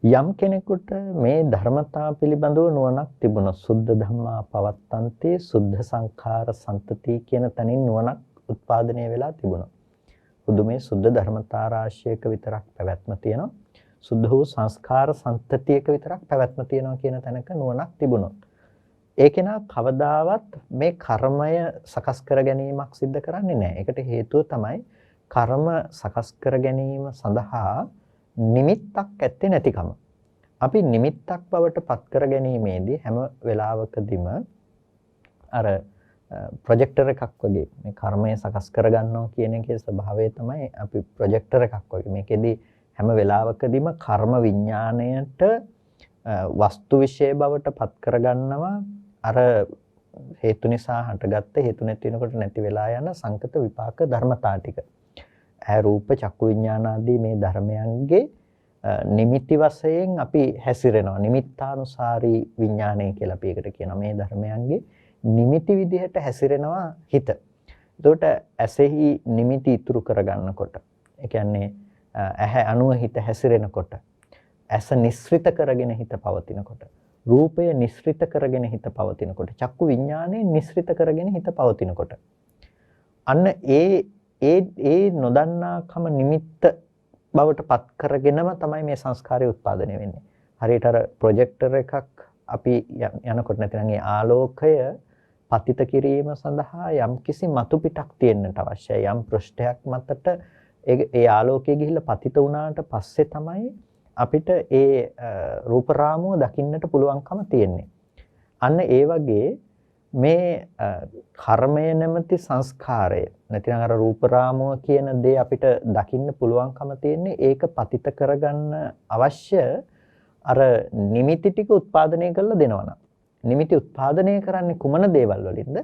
යම් කෙනෙකුට මේ ධර්මතා පිළිබඳව නුවණක් තිබුණොත් සුද්ධ ධම්මා පවත්තන්ති සුද්ධ සංඛාර සම්තති කියන තැනින් නුවණක් උත්පාදනය වෙලා තිබුණා. බුදු මේ සුද්ධ ධර්මතා රාශියක විතරක් පැවැත්ම තියෙනවා. සුද්ධ වූ සංස්කාර සම්තතියක විතරක් පැවැත්ම තියෙනවා කියන තැනක නුවණක් තිබුණොත් ඒ කෙනා කවදාවත් මේ කර්මය සකස් කර ගැනීමක් සිද්ධ කරන්නේ නැහැ. ඒකට හේතුව තමයි කර්ම සකස් කර ගැනීම සඳහා නිමිත්තක් ඇත්තේ නැතිකම. අපි නිමිත්තක් බවට පත් කර ගැනීමේදී හැම වෙලාවකදීම අර ප්‍රොජෙක්ටර් එකක් වගේ මේ කර්මය සකස් කර ගන්නවා කියන එකේ ස්වභාවය තමයි අපි ප්‍රොජෙක්ටර් එකක් වගේ. මේකෙදී හැම වෙලාවකදීම කර්ම විඥාණයට වස්තු විශේෂ බවට පත් කර ගන්නවා අර හේතු නිසා හටගත්ත හේතු නැති වෙනකොට නැති වෙලා යන සංකත විපාක ධර්මතා ටික. ඇහැ රූප චක්කු විඥාන ආදී මේ ධර්මයන්ගේ නිමිති වශයෙන් අපි හැසිරෙනවා. නිමිත්තානුසාරී විඥානය කියලා අපි ඒකට කියනවා. මේ ධර්මයන්ගේ නිමිති විදිහට හැසිරෙනවා හිත. එතකොට ඇසෙහි නිමිති ඉතුරු කරගන්නකොට ඒ කියන්නේ ඇහැ අනුව හිත හැසිරෙනකොට ඇස නිස්ෘත කරගෙන හිත පවතිනකොට රූපය නිස්ෘත කරගෙන හිත පවතිනකොට චක්කු විඥානය නිස්ෘත කරගෙන හිත පවතිනකොට අන්න ඒ නොදන්නාකම නිමිත්ත බවට පත් කරගෙනම තමයි මේ සංස්කාරය උත්පාදනය වෙන්නේ. හරියට අර ප්‍රොජෙක්ටර් එකක් අපි යනකොට නැතිනම් ඒ ආලෝකය පතිත කිරීම සඳහා යම්කිසි මතු පිටක් තියෙන්නට අවශ්‍යයි. යම් පෘෂ්ඨයක් මතට ඒ ආලෝකය ගිහිල්ලා පතිත වුණාට පස්සේ තමයි අපිට ඒ රූප රාමුව දකින්නට පුළුවන්කම තියෙන්නේ. අන්න ඒ වගේ මේ කර්මය නැමැති සංස්කාරය නැතිනම් අර රූප රාමුව කියන දේ අපිට දකින්න පුළුවන්කම තියෙන්නේ ඒක පතිත කරගන්න අවශ්‍ය අර නිමිති ටික උත්පාදනය කරලා දෙනවනම්. නිමිති උත්පාදනය කරන්නේ කුමන දේවල් වලින්ද?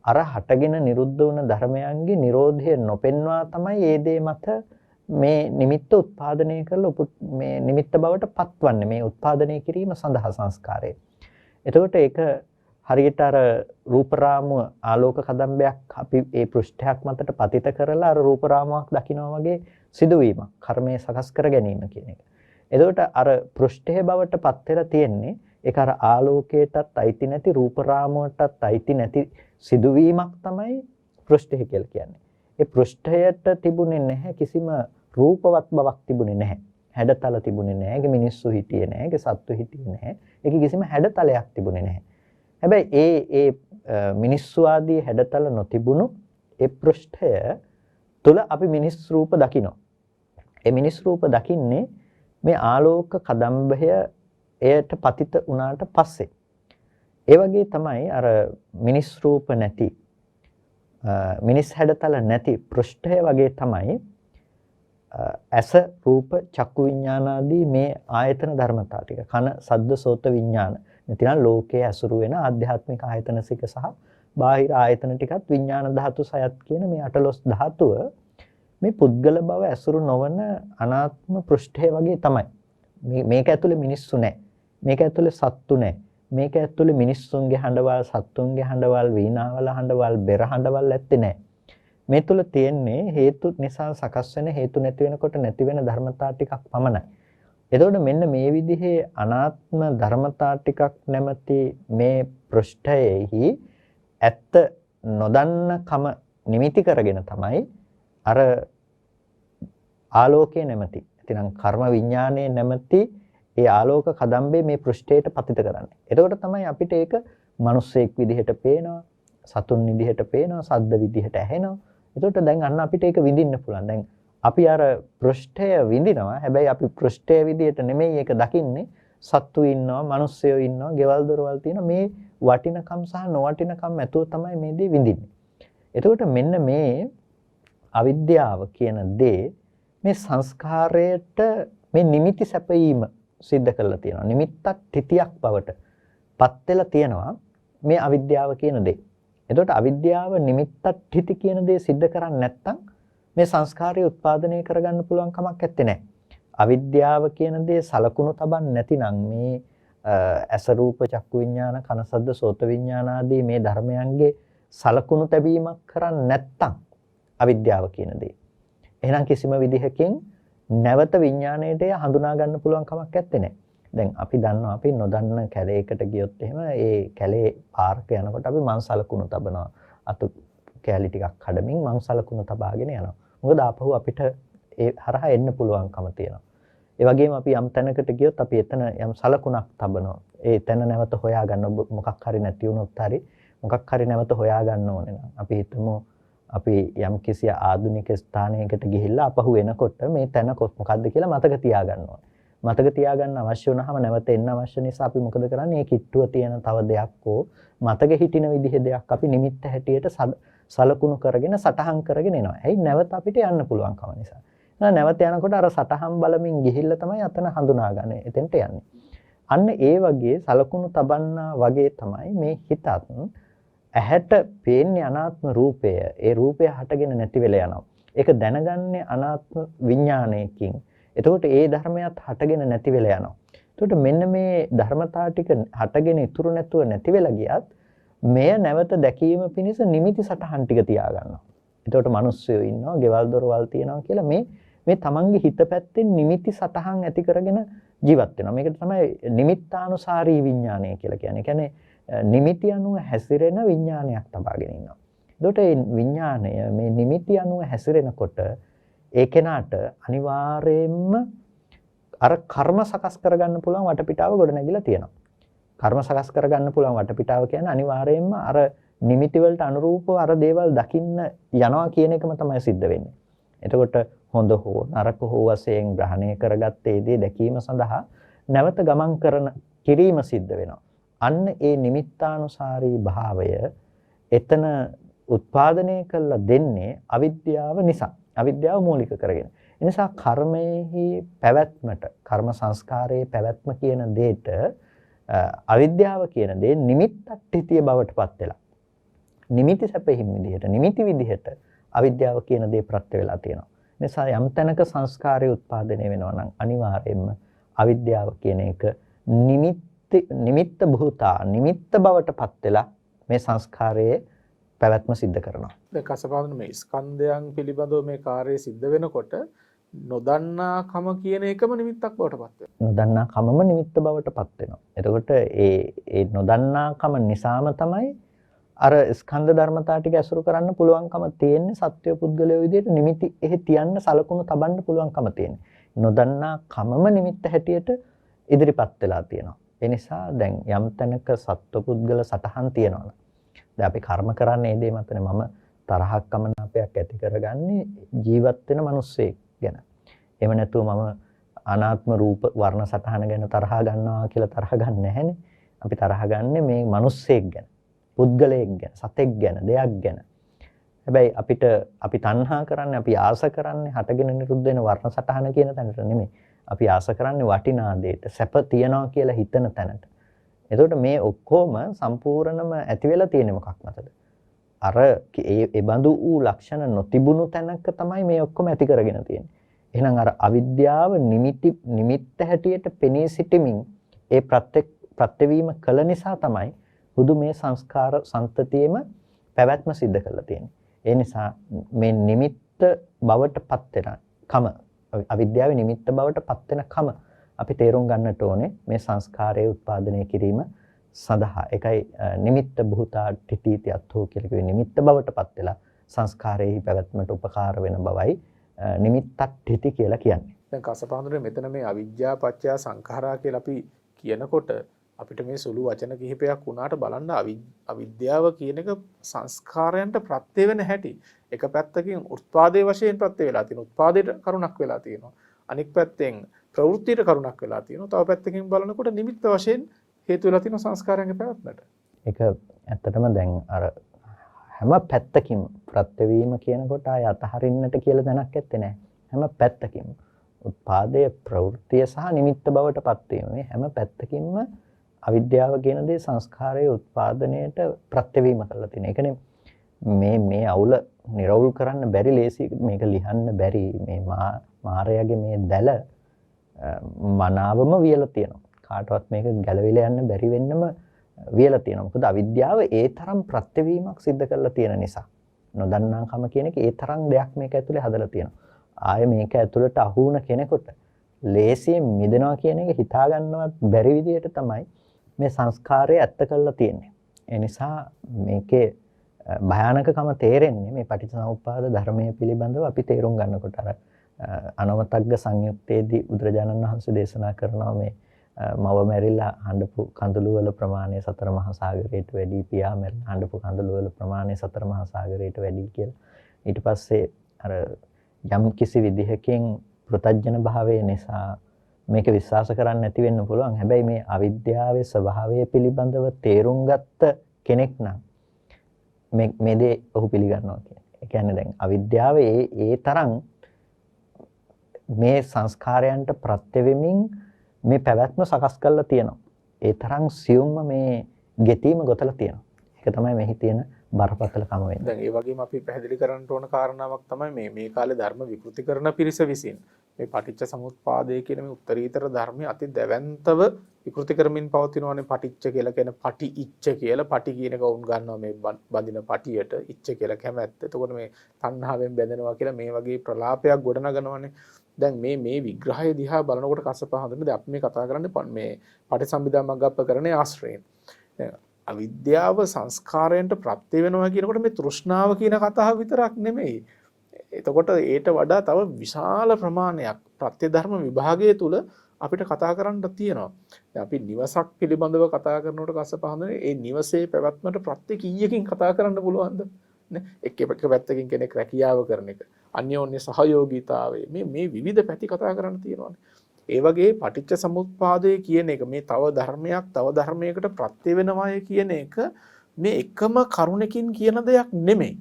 අර හටගෙන නිරුද්ධ වුණ ධර්මයන්ගේ Nirodhaය නොපෙන්වා තමයි ඒ දේ මත මේ නිමිත්ත උත්පාදනය කරලා මේ නිමිත්ත බවට පත්වන්නේ මේ උත්පාදනය කිරීම සඳහා සංස්කාරය. එතකොට ඒක හරියට අර රූප රාමුව ආලෝක කදම්බයක් අපි ඒ පෘෂ්ඨයක් මතට පතිත කරලා අර රූප රාමුවක් දකිනවා වගේ සිදුවීමක් කර්මයේ සකස් කර ගැනීම කියන එක. එතකොට අර පෘෂ්ඨයේ බවට පත් වෙලා තියෙන්නේ ඒක අර ආලෝකයටත් අයිති නැති රූප රාමුවටත් අයිති නැති සිදුවීමක් තමයි පෘෂ්ඨය කියලා කියන්නේ. ඒ පෘෂ්ඨයට තිබුණේ නැහැ කිසිම රූපවත් බවක් තිබුණේ නැහැ. හැඩතල තිබුණේ නැහැ. ඒක මිනිස්සු හිටියේ නැහැ. ඒක සත්තු හිටියේ නැහැ. ඒක කිසිම හැඩතලයක් තිබුණේ නැහැ. හැබැයි ඒ මිනිස්සු ආදී හැඩතල නොතිබුණු ඒ පෘෂ්ඨය තුල අපි මිනිස් රූප දකිනවා. ඒ මිනිස් රූප දකින්නේ මේ ආලෝක කදම්බය එයට පතිත වුණාට පස්සේ. ඒ වගේ තමයි අර මිනිස් රූප නැති මිනිස් හැඩතල නැති පෘෂ්ඨය වගේ තමයි ඇස රූප චක්කු විඥාන ආදී මේ ආයතන ධර්මතා ටික කන සද්ද සෝත විඥාන නැතිනම් ලෝකයේ ඇසුරු වෙන ආධ්‍යාත්මික ආයතන සික සහ බාහිර ආයතන ටිකත් විඥාන ධාතු සයත් කියන මේ 18 ධාතුව මේ පුද්ගල බව ඇසුරු නොවන අනාත්ම පෘෂ්ඨය වගේ තමයි. මේක ඇතුලේ මිනිස්සු නැහැ. මේක ඇතුලේ සත්තු නැහැ. මේක ඇතුලේ මිනිස්සුන්ගේ හඬවල් සත්තුන්ගේ හඬවල් වීණාවල හඬවල් බෙර හඬවල් ඇත්තේ නැහැ. මේ තුල තියෙන්නේ හේතු නිසා සකස් වෙන හේතු නැති වෙනකොට නැති වෙන ධර්මතා ටිකක් පමණයි. එතකොට මෙන්න මේ විදිහේ අනාත්ම ධර්මතා ටිකක් නැමැති මේ පෘෂ්ඨයෙහි ඇත්ත නොදන්නකම නිමිති කරගෙන තමයි අර ආලෝකය නැමැති. එතනම් කර්ම විඥානයේ නැමැති ඒ ආලෝක කදම්බේ මේ පෘෂ්ඨයට පතිත කරන්නේ. එතකොට තමයි අපිට ඒක මිනිස්සෙක් විදිහට පේනවා, සතුන් විදිහට පේනවා, සද්ද විදිහට ඇහෙනවා. එතකොට දැන් අන්න අපිට ඒක විඳින්න පුළුවන්. දැන් අපි අර පෘෂ්ඨය විඳිනවා. හැබැයි අපි පෘෂ්ඨය විදිහට නෙමෙයි ඒක දකින්නේ. සත්තු ඉන්නවා, මිනිස්සුයෝ ඉන්නවා, ගෙවල් දොරවල් තියෙනවා. මේ වටිනකම් සහ නොවටිනකම් ඇතුව තමයි මේ දේ විඳින්නේ. එතකොට මෙන්න මේ අවිද්‍යාව කියන දේ මේ සංස්කාරයට මේ නිමිති සැපයීම සිද්ධ කරලා තියෙනවා. නිමිත්තක් තිතියක් බවට පත් වෙලා තියෙනවා මේ අවිද්‍යාව කියන දේ. එතකොට අවිද්‍යාව නිමිත්තක් හිති කියන දේ सिद्ध කරන්නේ නැත්නම් මේ සංස්කාරය උත්පාදනය කරගන්න පුළුවන් කමක් නැත්තේ නෑ. අවිද්‍යාව කියන දේ සලකුණු තබන්නේ නැතිනම් මේ ඇස රූප චක්කු විඥාන කන සද්ද සෝත විඥාන ආදී මේ ධර්මයන්ගේ සලකුණු තැබීමක් කරන්නේ නැත්නම් අවිද්‍යාව කියන දේ. එහෙනම් කිසිම විදිහකින් නැවත විඥාණයට හඳුනා ගන්න පුළුවන් කමක් නැත්තේ නෑ. දැන් අපි දන්නවා අපි නොදන්න කැලේකට ගියොත් එහෙම ඒ කැලේ පාර්ක යනකොට අපි මං සලකුණු තබනවා. අතු කැලි ටිකක් කඩමින් මං සලකුණු තබාගෙන යනවා. මොකද ආපහු අපිට ඒ හරහා එන්න පුළුවන්කම තියෙනවා. ඒ වගේම අපි යම් තැනකට ගියොත් අපි එතන යම් සලකුණක් තබනවා. ඒ තැන නැවත හොයාගන්න මොකක් හරි නැති වුණොත් හරි මොකක් හරි නැවත හොයාගන්න ඕනේ නම් අපි හිතමු අපි යම් කිසි ආධුනික ස්ථානයකට ගිහිල්ලා අපහු වෙනකොට මේ තැන මොකක්ද කියලා මතක තියාගන්න ඕනේ. මතක තියාගන්න අවශ්‍ය වුණාම නැවත එන්න අවශ්‍ය නිසා අපි මොකද කරන්නේ? මේ කිට්ටුව තියෙන තව දෙයක් හෝ මතක හිටින විදිහේ දෙයක් අපි නිමිත්ත හැටියට සලකුණු කරගෙන සටහන් කරගෙන එනවා. ඇයි නැවත අපිට යන්න පුළුවන්කම නිසා. නැවත යනකොට අර සටහන් බලමින් ගිහිල්ලා තමයි අතන හඳුනාගන්නේ. එතෙන්ට යන්නේ. අන්න ඒ වගේ සලකුණු තබන්නා වගේ තමයි මේ හිතත් ඇහැට පේන්නේ අනාත්ම රූපය. ඒ රූපය හටගෙන නැති වෙලා යනවා. ඒක දැනගන්නේ අනාත්ම විඥාණයකින්. එතකොට ඒ ධර්මයක් හටගෙන නැති වෙලා යනවා. එතකොට මෙන්න මේ ධර්මතා ටික හටගෙන ඉතුරු නැතුව නැති වෙලා ගියත් මෙය නැවත දැකීම පිණිස නිමිති සටහන් ටික තියාගන්නවා. එතකොට මිනිස්සුયો ඉන්නවා, ගෙවල් දොරවල් තියෙනවා කියලා මේ තමන්ගේ හිත පැත්තෙන් නිමිති සටහන් ඇති කරගෙන ජීවත් වෙනවා. මේකට තමයි නිමිත්තානුසාරී විඥානය කියලා කියන්නේ. ඒ කියන්නේ නිමිති අනුව හැසිරෙන විඥානයක් තබාගෙන ඉන්නවා. එතකොට මේ විඥානය මේ නිමිති අනුව හැසිරෙනකොට ඒ කෙනාට අනිවාර්යයෙන්ම අර කර්ම සකස් කරගන්න පුළුවන් වටපිටාව ගොඩ නැගිලා තියෙනවා. කර්ම සකස් කරගන්න පුළුවන් වටපිටාව කියන්නේ අනිවාර්යයෙන්ම අර නිමිති වලට අනුරූපව අර දේවල් දකින්න යනවා කියන එකම තමයි සිද්ධ වෙන්නේ. එතකොට හොඳ හෝ නරක හෝ වශයෙන් ග්‍රහණය කරගත්තේ දේ දැකීම සඳහා නැවත ගමන් කරන කිරීම සිද්ධ වෙනවා. අන්න ඒ නිමිත්තානුසාරී භාවය එතන උත්පාදනය කළ දෙන්නේ අවිද්‍යාව නිසා. අවිද්‍යාව මූලික කරගෙන. ඒ නිසා කර්මයේහි පැවැත්මට, කර්ම සංස්කාරයේ පැවැත්ම කියන දෙයට අවිද්‍යාව කියන දේ නිමිත්තක් හිතිය බවට පත් වෙලා. නිමිති සැපෙහිම් විදිහට, නිමිති විදිහට අවිද්‍යාව කියන දේ ප්‍රත්‍ය වෙලා තියෙනවා. ඒ නිසා යම් තැනක සංස්කාරය උත්පාදනය වෙනවා නම් අනිවාර්යයෙන්ම අවිද්‍යාව කියන එක නිමිත්ත භූතා, නිමිත්ත බවට පත් වෙලා මේ සංස්කාරයේ පැවැත්ම සිද්ධ කරනවා. දැන් කසපාදන මේ ස්කන්ධයන් පිළිබඳව මේ කාර්යය සිද්ධ වෙනකොට නොදන්නාකම කියන එකම නිමිත්තක් බවට පත් වෙනවා. නොදන්නාකමම නිමිත්ත බවට පත් වෙනවා. එතකොට ඒ නොදන්නාකම නිසාම තමයි අර ස්කන්ධ ධර්මතා ටික ඇසුරු කරන්න පුළුවන්කම තියෙන්නේ සත්‍ය පුද්ගලයෝ විදිහට නිමිති එහෙ තියන්න සලකුණු තබන්න පුළුවන්කම තියෙන්නේ. නොදන්නාකමම නිමිත්ත හැටියට ඉදිරිපත් වෙලා තියෙනවා. ඒ නිසා දැන් යම් තැනක සත්ව පුද්ගල සටහන් තියෙනවා. දැන් අපි කර්ම කරන්නේ ඒ දේ මතනේ මම තරහක් කමනාපයක් ඇති කරගන්නේ ජීවත් වෙන මිනිස්සෙක් ගැන. එහෙම නැතුව මම අනාත්ම රූප වර්ණ සටහන ගැන තරහ ගන්නවා කියලා තරහ ගන්න නැහැනේ. අපි තරහ ගන්නෙ මේ මිනිස්සෙක් ගැන, පුද්ගලයෙක් ගැන, සතෙක් ගැන, දෙයක් ගැන. හැබැයි අපි තණ්හා කරන්නේ, අපි ආස කරන්නේ හටගෙන නිරුද්ධ වෙන වර්ණ සටහන කියන තැනට නෙමෙයි. අපි ආස කරන්නේ වටිනා දෙයට, සැප තියනවා කියලා හිතන තැනට. එතකොට මේ ඔක්කොම සම්පූර්ණම ඇති වෙලා තියෙන්නේ මොකක් මතද? අර ඒ බඳු වූ ලක්ෂණ නොතිබුණු තැනක තමයි මේ ඔක්කොම ඇති කරගෙන තියෙන්නේ. එහෙනම් අර අවිද්‍යාව නිමිත්ත හැටියට පෙනී සිටමින් ඒ ප්‍රත්‍යවීම කළ නිසා තමයි හුදු මේ සංස්කාර සම්තතියෙම පැවැත්ම සිද්ධ කරලා තියෙන්නේ. ඒ නිසා මේ නිමිත්ත බවට පත් වෙන කම, අවිද්‍යාවේ නිමිත්ත බවට පත් වෙන කම අපි තේරුම් ගන්නට ඕනේ මේ සංස්කාරයේ උත්පාදනය කිරීම සඳහා. ඒකයි නිමිත්ත භූතා ඨිතීති අත්ථෝ කියලා කිව්වේ. නිමිත්ත බවට පත් වෙලා සංස්කාරයේ පැවැත්මට උපකාර වෙන බවයි නිමිත්තක් ඨිති කියලා කියන්නේ. දැන් කසපාඳුරේ මෙතන මේ අවිජ්ජා පත්‍ය සංඛාරා කියලා අපි කියනකොට අපිට මේ සුළු වචන කිහිපයක් වුණාට බලන්න අවිද්‍යාව කියන එක සංස්කාරයන්ට ප්‍රත්‍ය වෙන හැටි. එක පැත්තකින් උත්පාදේ වශයෙන් ප්‍රත්‍ය වෙලා තියෙනවා. උත්පාදයට කරුණක් වෙලා තියෙනවා. අනෙක් පැත්තෙන් ප්‍රවෘත්තියට කරුණක් වෙලා තියෙනවා. තව පැත්තකින් බලනකොට නිමිත්ත වශයෙන් හේතු වෙලා තියෙන සංස්කාරයන්ගේ පැවැත්මට. ඒක ඇත්තටම දැන් අර හැම පැත්තකින් ප්‍රත්‍යවීම කියනකොට ආය අතහරින්නට කියලා දැනක් ඇත්තේ නැහැ. හැම පැත්තකින් උත්පාදයේ ප්‍රවෘත්තිය සහ නිමිත්ත බවට පත් වීම මේ හැම පැත්තකින්ම අවිද්‍යාව කියන දේ සංස්කාරයේ උත්පාදනයට ප්‍රත්‍යවීම කරලා තියෙන. ඒ කියන්නේ මේ අවුල නිරවුල් කරන්න බැරි ලේසි මේක ලියන්න බැරි මේ මායාවේ මේ දැල මනාවම වියලා තියෙනවා. කාටවත් මේක ගැලවිලා යන්න බැරි වෙන්නම වියලා තියෙනවා. මොකද අවිද්‍යාව ඒ තරම් ප්‍රත්‍යවීමක් සිද්ධ කරලා තියෙන නිසා. නොදන්නාකම කියන එක ඒ තරම් දෙයක් මේක ඇතුලේ හදලා තියෙනවා. ආයේ මේක ඇතුළට අහු වුණ කෙනෙකුට ලේසියෙන් මිදෙනවා කියන එක හිතා ගන්නවත් බැරි විදියට තමයි මේ සංස්කාරය ඇත්ත කරලා තියෙන්නේ. ඒ නිසා මේකේ භයානකකම තේරෙන්නේ මේ පටිච්චසමුප්පාද ධර්මයේ පිළිබඳව අපි තේරුම් ගන්නකොට අර අනවතග්ග සංයුත්තේදී බුදුරජාණන් වහන්සේ දේශනා කරනවා මේ මව මැරිලා හඬපු කඳුළු වල ප්‍රමාණය සතර මහා සාගරයට වැඩි, පියා මැරිලා හඬපු කඳුළු වල ප්‍රමාණය සතර මහා සාගරයට වැඩි කියලා. ඊට පස්සේ අර යම් කිසි විදිහකින් පෘතජ්ජන භාවය නිසා මේක විශ්වාස කරන්න නැති වෙන්න පුළුවන්. හැබැයි මේ අවිද්‍යාවේ ස්වභාවය පිළිබඳව තේරුම් ගත්ත කෙනෙක් නම් මේ දේ ඔහු පිළිගන්නවා කියන්නේ. ඒ කියන්නේ දැන් අවිද්‍යාව ඒ තරම් මේ සංස්කාරයන්ට ප්‍රත්‍ය වෙමින් මේ පැවැත්ම සකස් කරලා තියෙනවා. ඒ තරම් සියුම්ම මේ ගෙතීම ගොතලා තියෙනවා. ඒක තමයි මෙහි තියෙන බරපතලකම වෙන්නේ. දැන් ඒ වගේම අපි පැහැදිලි කරන්න ඕන කාරණාවක් තමයි මේ කාලේ ධර්ම විකෘති කරන පිරිස විසින් මේ පටිච්ච සමුප්පාදය කියන මේ උත්තරීතර ධර්මයේ අති දැවැන්තව විකෘති කරමින් පවතිනවානේ. පටිච්ච කියලා කියන පටි ඉච්ච කියලා පටි කියන එක වුන් ගන්නවා මේ බඳින පටියට ඉච්ච කියලා කැමැත්ත. එතකොට මේ තණ්හාවෙන් බැඳෙනවා කියලා මේ වගේ ප්‍රලාපයක් ගොඩනගනවානේ. දැන් මේ විග්‍රහය දිහා බලනකොට කස්සප හඳුනන දැන් අපි මේ කතා කරන්නේ මේ පටිසම්භිදා මග්ගප්පකරණේ ආශ්‍රයෙන්. දැන් අවිද්‍යාව සංස්කාරයන්ට ප්‍රත්‍ය වෙනවා කියනකොට මේ තෘෂ්ණාව කියන කතාව විතරක් නෙමෙයි. එතකොට ඊට වඩා තව විශාල ප්‍රමාණයක් ප්‍රත්‍ය ධර්ම විභාගය තුල අපිට කතා කරන්න තියෙනවා. දැන් අපි නිවසක් පිළිබඳව කතා කරනකොට කස්සප හඳුනන්නේ ඒ නිවසේ පැවැත්මට ප්‍රත්‍ය කීයකින් කතා කරන්න පුළුවන්ද? නේ එක පැත්තකින් කෙනෙක් රැකියාව කරන එක, අන්‍යෝන්‍ය සහයෝගීතාවය මේ විවිධ පැති කතා කරන්න තියෙනවානේ. ඒ වගේ පටිච්ච සමුප්පාදය කියන එක මේ තව ධර්මයක් තව ධර්මයකට ප්‍රත්‍ය වෙනවාය කියන එක මේ එකම කරුණකින් කියන දෙයක් නෙමෙයි.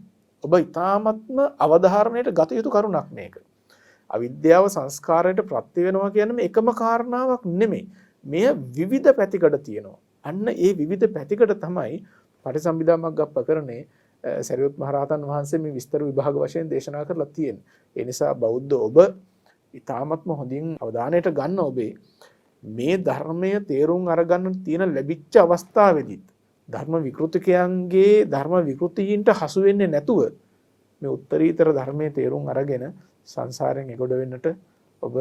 ඔබ ඊ타ත්ම අවධාරණයට ගත යුතු කරුණක් මේක. අවිද්‍යාව සංස්කාරයට ප්‍රත්‍ය වෙනවා කියන්නේ මේ එකම කාරණාවක් නෙමෙයි. මෙය විවිධ පැතිකඩ තියෙනවා. අන්න ඒ විවිධ පැතිකඩ තමයි පටිසම්භිදා මග්ගප්පකරණේ සරියුත් මහරහතන් වහන්සේ මේ විස්තර විභාග වශයෙන් දේශනා කරලා තියෙනවා. ඒ නිසා බෞද්ධ ඔබ ඊ타ත්ම හොඳින් අවධානයට ගන්න ඔබේ මේ ධර්මය තේරුම් අරගන්න තියෙන ලැබිච්ච අවස්ථාවේදී ධර්ම විකෘතිකයන්ගේ ධර්ම විකෘතීන්ට හසු වෙන්නේ නැතුව මේ උත්තරීතර ධර්මයේ තේරුම් අරගෙන සංසාරයෙන් එගොඩ වෙන්නට ඔබ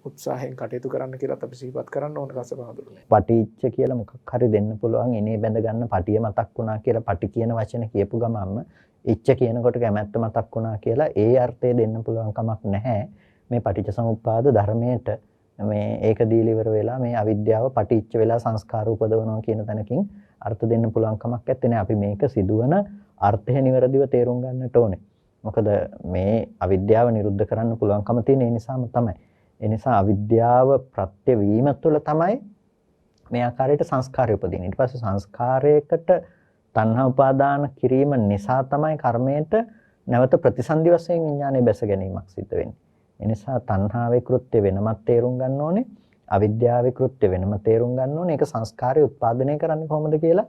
උත්සාහයෙන් කටයුතු කරන්න කියලා අපි සිහිපත් කරන්න ඕන කස්සප හඳුනන්නේ. පටිච්ච කියලා මොකක් හරි දෙන්න පුළුවන්. එනේ බැඳ ගන්න පටිය මතක් වුණා කියලා පටි කියන වචනේ කියපු ගමන්ම ඉච්ඡ කියනකොට කැමැත්ත මතක් වුණා කියලා ඒ අර්ථය දෙන්න පුළුවන් කමක් නැහැ. මේ පටිච්ච සමුප්පාද ධර්මයට මේ ඒක දීලා ඉවර වෙලා මේ අවිද්‍යාව පටිච්ච වෙලා සංස්කාර උපදවනවා කියන තැනකින් අර්ථ දෙන්න පුළුවන් කමක් නැත්තේ. අපි මේක සිදුවන අර්ථය නිවැරදිව තේරුම් ගන්නට ඕනේ. මොකද මේ අවිද්‍යාව නිරුද්ධ කරන්න පුළුවන්කම තියෙන ඒ නිසාම තමයි. ඒ නිසා අවිද්‍යාව ප්‍රත්‍ය වීම තුළ තමයි මේ ආකාරයට සංස්කාරය උපදින්නේ. ඊට පස්සේ සංස්කාරයකට තණ්හා උපාදාන කිරීම නිසා තමයි කර්මයට නැවත ප්‍රතිසන්දි වශයෙන් විඥානයේ බැස ගැනීමක් සිද්ධ වෙන්නේ. ඒ නිසා තණ්හාවේ කෘත්‍ය වෙනමත් තේරුම් ගන්න ඕනේ. අවිද්‍යාවේ කෘත්‍ය වෙනම තේරුම් ගන්න ඕනේ. ඒක සංස්කාරය උත්පාදනය කරන්නේ කොහොමද කියලා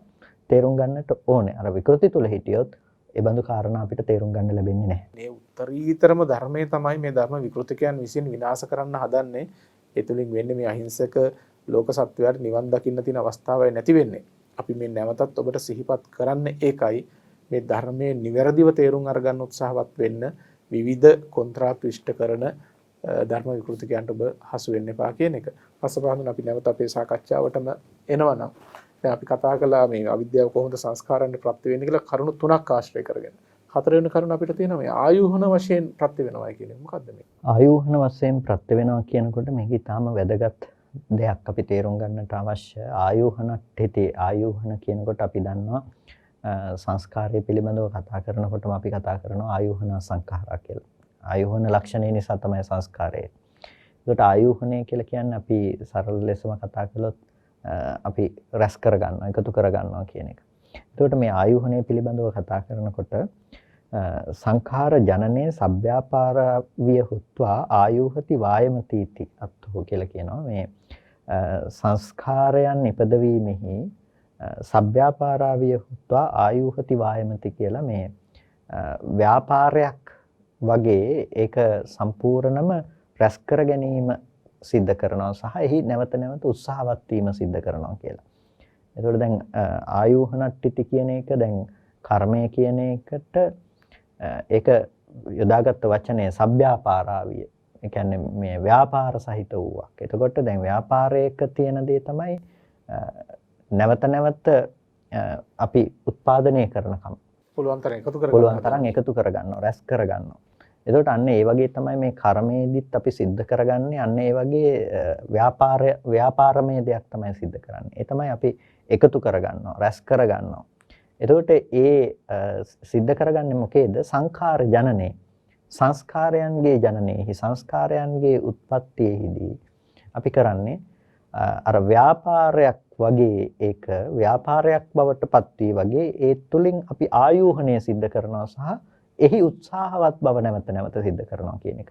තේරුම් ගන්නට ඕනේ. අර විකෘති තුල හිටියොත් ඒ බඳු කාරණා අපිට තේරුම් ගන්න ලැබෙන්නේ නැහැ. මේ උත්තරීතරම ධර්මයේ තමයි මේ ධර්ම විකෘතිකයන් විසින් විනාශ කරන්න හදන්නේ. ඒ තුලින් වෙන්නේ මේ අහිංසක ලෝක සත්වයාට නිවන් දකින්න තියෙන අවස්ථාවයි නැති වෙන්නේ. අපි මේ නැවතත් ඔබට සිහිපත් කරන්නේ ඒකයි මේ ධර්මයේ නිවැරදිව තේරුම් අරගන්න උත්සාහවත් වෙන්න විවිධ කොන්ත්‍රාත් ඉෂ්ට කරන ධර්ම විකෘතිකයන්ට ඔබ හසු වෙන්න එපා කියන එක. පස්සපහඳුන අපි නැවත අපේ සාකච්ඡාවටම එනවනම් දැන් අපි කතා කළා මේ අවිද්‍යාව කොහොමද සංස්කාරයන්ට ප්‍රත්‍ය වෙන්නේ කියලා කරුණු තුනක් ආශ්‍රය කරගෙන. හතරවෙනි කරුණ අපිට තියෙනවා මේ ආයෝහන වශයෙන් ප්‍රත්‍ය වෙනවා කියන්නේ. මොකද්ද මේ? ආයෝහන වශයෙන් ප්‍රත්‍ය වෙනවා කියනකොට මේක ඊටාම වැදගත් දෙයක් අපි තේරුම් ගන්නට අවශ්‍ය. ආයෝහනට්ඨිතේ ආයෝහන කියනකොට අපි දන්නවා සංස්කාරය පිළිබඳව කතා කරනකොටම අපි කතා කරනවා ආයෝහන සංඛාරා කියලා. ආයෝහන ලක්ෂණය නිසා තමයි සංස්කාරය. ඒකට ආයෝහනය කියලා කියන්නේ අපි සරල ලෙසම කතා කළොත් අපි රැස් කරගන්නවා, එකතු කරගන්නවා කියන එක. එතකොට මේ ආයෝහනය පිළිබඳව කතා කරනකොට සංඛාර ජනනේ සබ්භ්‍යාපාර විය හුත්වා ආයෝහති වායමතිති අත්ථෝ කියලා කියනවා. මේ සංස්කාරයන් ඉපදවීමෙහි සබ්බ්‍යාපාරාවිය හුත්වා ආයුහති වායමති කියලා මේ ව්‍යාපාරයක් වගේ ඒක සම්පූර්ණම රැස් කර ගැනීම සිද්ධ කරනවා සහ එහි නැවත නැවත උත්සාහවත් වීම සිද්ධ කරනවා කියලා. එතකොට දැන් ආයුහනට්ටිති කියන එක දැන් කර්මය කියන එකට ඒක යොදාගත්ත වචනය සබ්බ්‍යාපාරාවිය. ඒ කියන්නේ මේ ව්‍යාපාර සහිත වූවක්. එතකොට දැන් ව්‍යාපාරයක තියෙන දේ තමයි නැවත නැවත අපි උත්පාදනය කරනකම් පුළුවන් තරම් එකතු කරගන්නවා, රැස් කරගන්නවා. එතකොට අන්න ඒ වගේ තමයි මේ කර්මයේදීත් අපි සිද්ධ කරගන්නේ. අන්න ඒ වගේ ව්‍යාපාරමය දෙයක් තමයි සිද්ධ කරන්නේ. ඒ තමයි අපි එකතු කරගන්නවා, රැස් කරගන්නවා. එතකොට ඒ සිද්ධ කරගන්නේ මොකේද? සංඛාර ජනනේ. සංස්කාරයන්ගේ ජනනයේහි සංස්කාරයන්ගේ උත්පත්තියේදී අපි කරන්නේ අර ව්‍යාපාරයක් වගේ ඒක ව්‍යාපාරයක් බවට පත් වී වගේ ඒ තුලින් අපි ආයෝහණය සිද්ධ කරනවා සහ එහි උත්සාහවත් බව නැවත නැවත සිද්ධ කරනවා කියන එක.